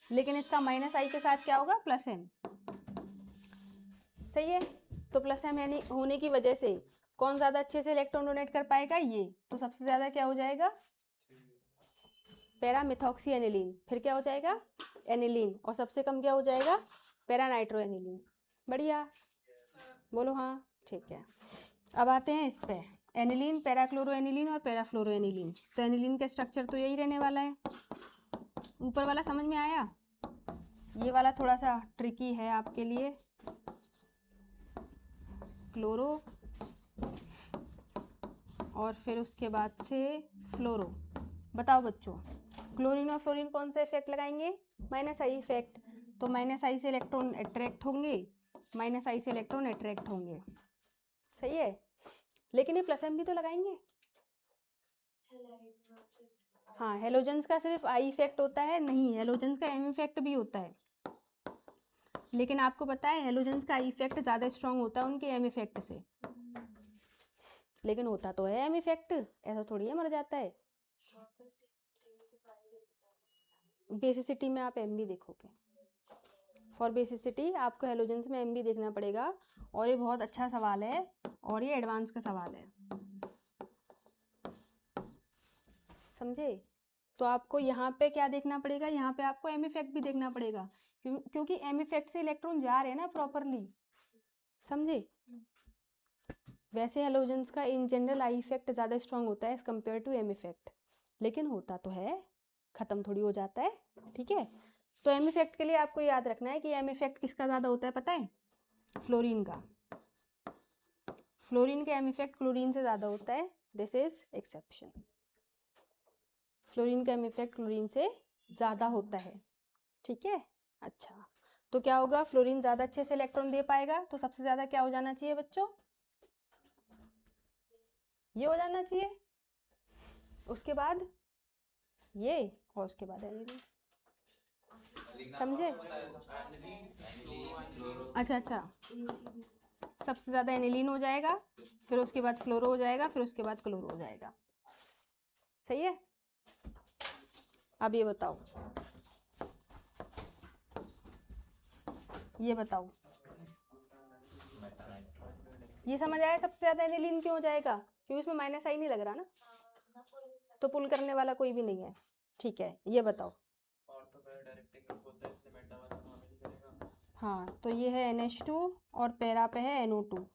लेकिन इसका -I के साथ क्या होगा? +M, सही है। तो +M यानी होने की वजह से कौन ज्यादा अच्छे से इलेक्ट्रॉन डोनेट कर पाएगा? ये। तो सबसे ज्यादा क्या हो जाएगा? Para methoxy aniline. फिर क्या हो जाएगा? एनिलीन। और सबसे कम क्या हो जाएगा? Para nitro aniline. बढ़िया, बोलो हाँ। ठीक है, अब आते हैं इस पे, एनिलीन, पैराक्लोरो एनिलीन और पैराफ्लोरो एनिलीन। तो एनिलीन का स्ट्रक्चर तो यही रहने वाला है। ऊपर वाला समझ में आया? ये वाला थोड़ा सा ट्रिकी है आपके लिए। क्लोरो और फिर उसके बाद से फ्लोरो। बताओ बच्चों, क्लोरीन और फ्लोरीन कौन सा इफेक्ट लगाएंगे? -I effect. तो -I से इलेक्ट्रॉन अट्रैक्ट होंगे, -I से इलेक्ट्रॉन अट्रैक्ट होंगे, सही है। लेकिन ये +M भी तो लगाएंगे। हाँ, हेलोजेंस का सिर्फ I इफेक्ट होता है? नहीं, हेलोजेंस का M इफेक्ट भी होता है। लेकिन आपको पता है हेलोजेंस का I इफेक्ट ज़्यादा स्ट्रांग होता है उनके M इफेक्ट से। लेकिन होता तो है M इफेक्ट, ऐसा थोड़ी है मर जाता है। बेसिसिटी में आप M भी देखोगे। फॉर बेसिसिटी आपको हेलोजेंस में M भी देखना पड़ेगा। और ये बहुत अच्छा सवाल है और ये एडवांस का सवाल है, समझे। तो आपको यहाँ पे क्या देखना पड़ेगा? यहाँ पे आपको M इफेक्ट भी देखना पड़ेगा, क्योंकि M इफेक्ट से इलेक्ट्रॉन जा रहे हैं ना प्रॉपरली, समझे। वैसे हेलोजेंस का इन जनरल I इफेक्ट ज़्यादा स्ट्रांग होता है as compare to M effect, लेकिन होता तो है, ख़त्म थोड़ी हो जाता है। ठीक है, तो M इफेक्ट के लिए आपको याद रखना है कि M इफेक्ट किसका ज़्यादा होता है, पता है? फ्लोरीन का। फ्लोरीन का M इफेक्ट क्लोरीन से ज़्यादा होता है, दिस इज एक्सेप्शन। फ्लोरीन का M इफेक्ट क्लोरीन से ज़्यादा होता है, ठीक है। अच्छा, तो क्या होगा? फ्लोरीन ज़्यादा अच्छे से इलेक्ट्रॉन दे पाएगा, तो सबसे ज़्यादा क्या हो जाना चाहिए बच्चों? ये हो जाना चाहिए, उसके बाद ये, और उसके बाद एनिलीन, समझे। अच्छा, सबसे ज़्यादा एनिलीन हो जाएगा, फिर उसके बाद फ्लोरो हो जाएगा, फिर उसके बाद क्लोरो हो जाएगा, सही है। अब ये बताओ, ये बताओ, ये समझ आया सबसे ज़्यादा एनिलीन क्यों हो जाएगा? क्योंकि इसमें -I नहीं लग रहा ना, तो पुल करने वाला कोई भी नहीं है। ठीक है, ये बताओ। हाँ, तो ये है NH2 और पैरा पे है NO2।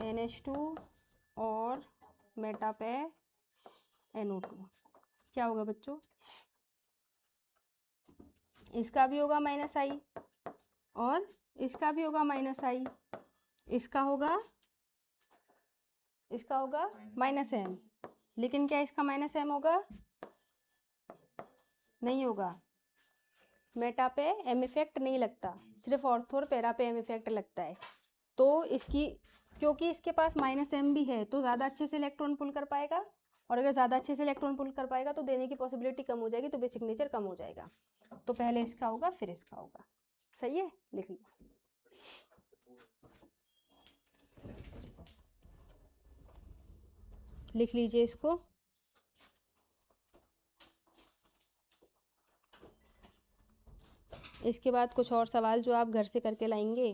NH2 और मेटा पे NO2। क्या होगा बच्चों? इसका भी होगा -I और इसका भी होगा -I, इसका होगा -M। लेकिन क्या इसका -M होगा? नहीं होगा। मेटा पे M इफेक्ट नहीं लगता, सिर्फ ऑर्थो और पैरा पे M इफेक्ट लगता है। तो इसकी, क्योंकि इसके पास -M भी है, तो ज़्यादा अच्छे से इलेक्ट्रॉन पुल कर पाएगा, और अगर ज़्यादा अच्छे से इलेक्ट्रॉन पुल कर पाएगा तो देने की पॉसिबिलिटी कम हो जाएगी, तो बेसिक नेचर कम हो जाएगा। तो पहले इसका होगा, फिर इसका होगा, सही है। लिख लो, लिख लीजिए इसको। इसके बाद कुछ और सवाल जो आप घर से करके लाएंगे।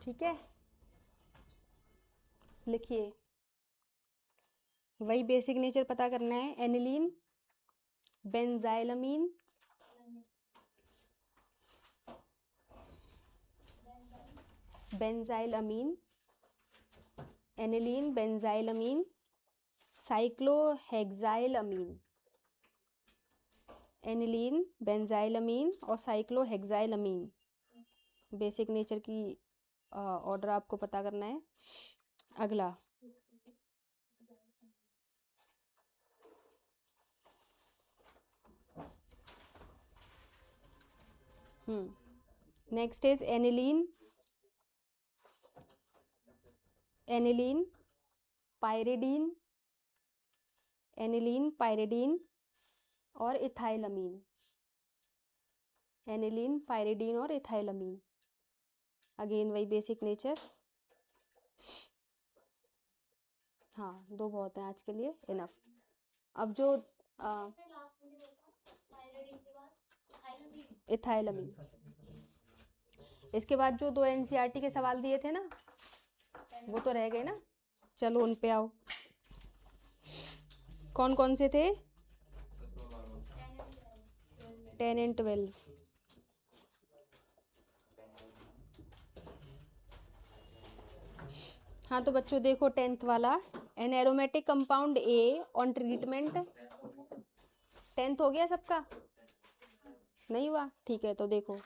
ठीक है, लिखिए। वही बेसिक नेचर पता करना है। एनिलीन, बेंजाइलमीन, बेंजाइलमीन, एनिलीन, बेंजाइलमीन, साइक्लोहेक्साइलमीन, एनिलीन, बेंजाइलमीन और साइक्लोहेक्साइलमीन। बेसिक नेचर की ऑर्डर आपको पता करना है। अगला next is aniline, aniline, pyridine, aniline, pyridine और इथाइलमीन, एनिलीन, पायरिडीन और इथाइलमीन। अगेन वही बेसिक नेचर। हाँ, 2 बहुत हैं आज के लिए, इनफ। अब जो इथाइलमीन, इसके बाद जो 2 एनसीईआरटी के सवाल दिए थे ना, वो तो रह गए ना। चलो उन पे आओ। कौन कौन से थे? 10 and 12। हाँ तो बच्चों देखो 10th वाला, N aromatic compound A on treatment. 10th हो गया सबका? नहीं हुआ? ठीक है, तो देखो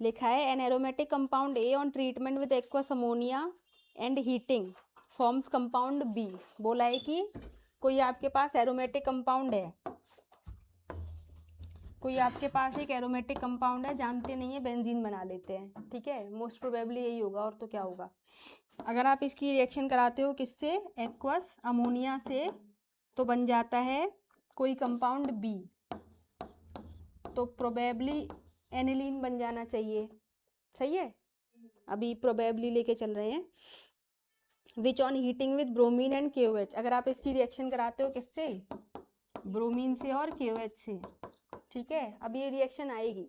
लिखा है an aromatic compound A on treatment with aqueous ammonia and heating forms compound B. बोला है कि कोई आपके पास एरोमेटिक कंपाउंड है, कोई आपके पास एक एरोमेटिक कंपाउंड है, जानते नहीं है, बेंजीन बना लेते हैं। ठीक है, मोस्ट प्रोबेबली यही होगा, और तो क्या होगा। अगर आप इसकी रिएक्शन कराते हो किससे? एक्वस अमोनिया से, तो बन जाता है कोई कंपाउंड बी, तो प्रोबेबली एनिलीन बन जाना चाहिए। सही है, अभी प्रोबेबली लेके चल रहे हैं। Which on heating with bromine and KOH। अगर आप इसकी रिएक्शन कराते हो किससे? ब्रोमीन से और KOH से। ठीक है, अब ये रिएक्शन आएगी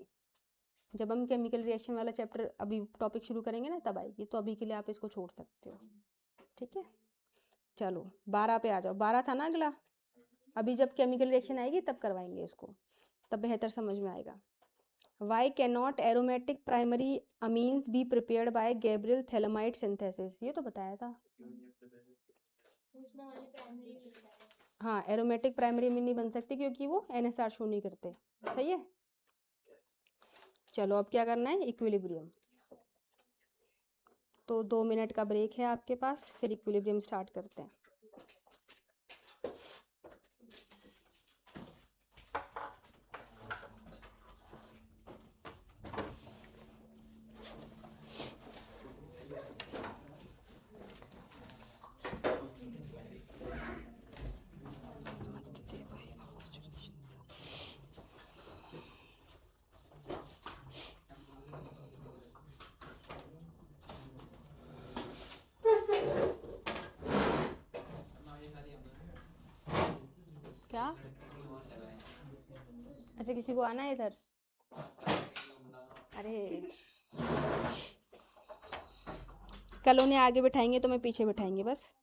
जब हम केमिकल रिएक्शन वाला चैप्टर अभी टॉपिक शुरू करेंगे ना, तब आएगी। तो अभी के लिए आप इसको छोड़ सकते हो। ठीक है, चलो 12 पे आ जाओ। 12 था ना अगला, अभी जब केमिकल रिएक्शन आएगी तब करवाएंगे इसको, तब बेहतर समझ में आएगा। Why can not aromatic primary amines be prepared by Gabriel phthalimide synthesis. ये तो बताया था। हाँ, एरोमेटिक प्राइमरी अमीन नहीं बन सकती क्योंकि वो NSR शो नहीं करते। सही है, चलो अब क्या करना है? इक्विलिब्रियम। तो 2 मिनट का ब्रेक है आपके पास, फिर इक्विलिब्रियम स्टार्ट करते हैं। क्या? अच्छा, किसी को आना है इधर? अरे कल उन्हें आगे बिठाएंगे तो मैं पीछे बिठाएंगे बस।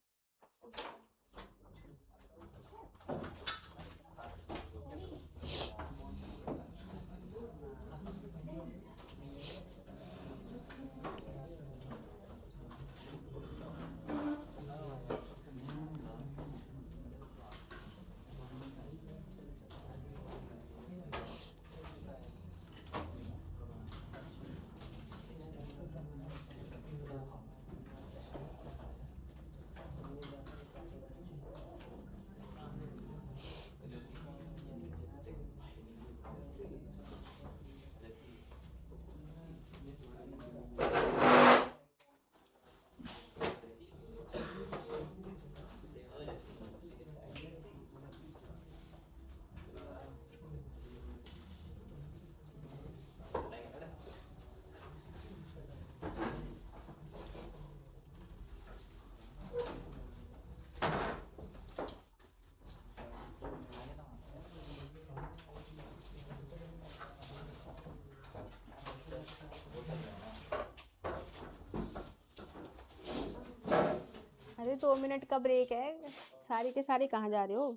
अभी 2 मिनट का ब्रेक है, सारी के सारी कहाँ जा रहे हो?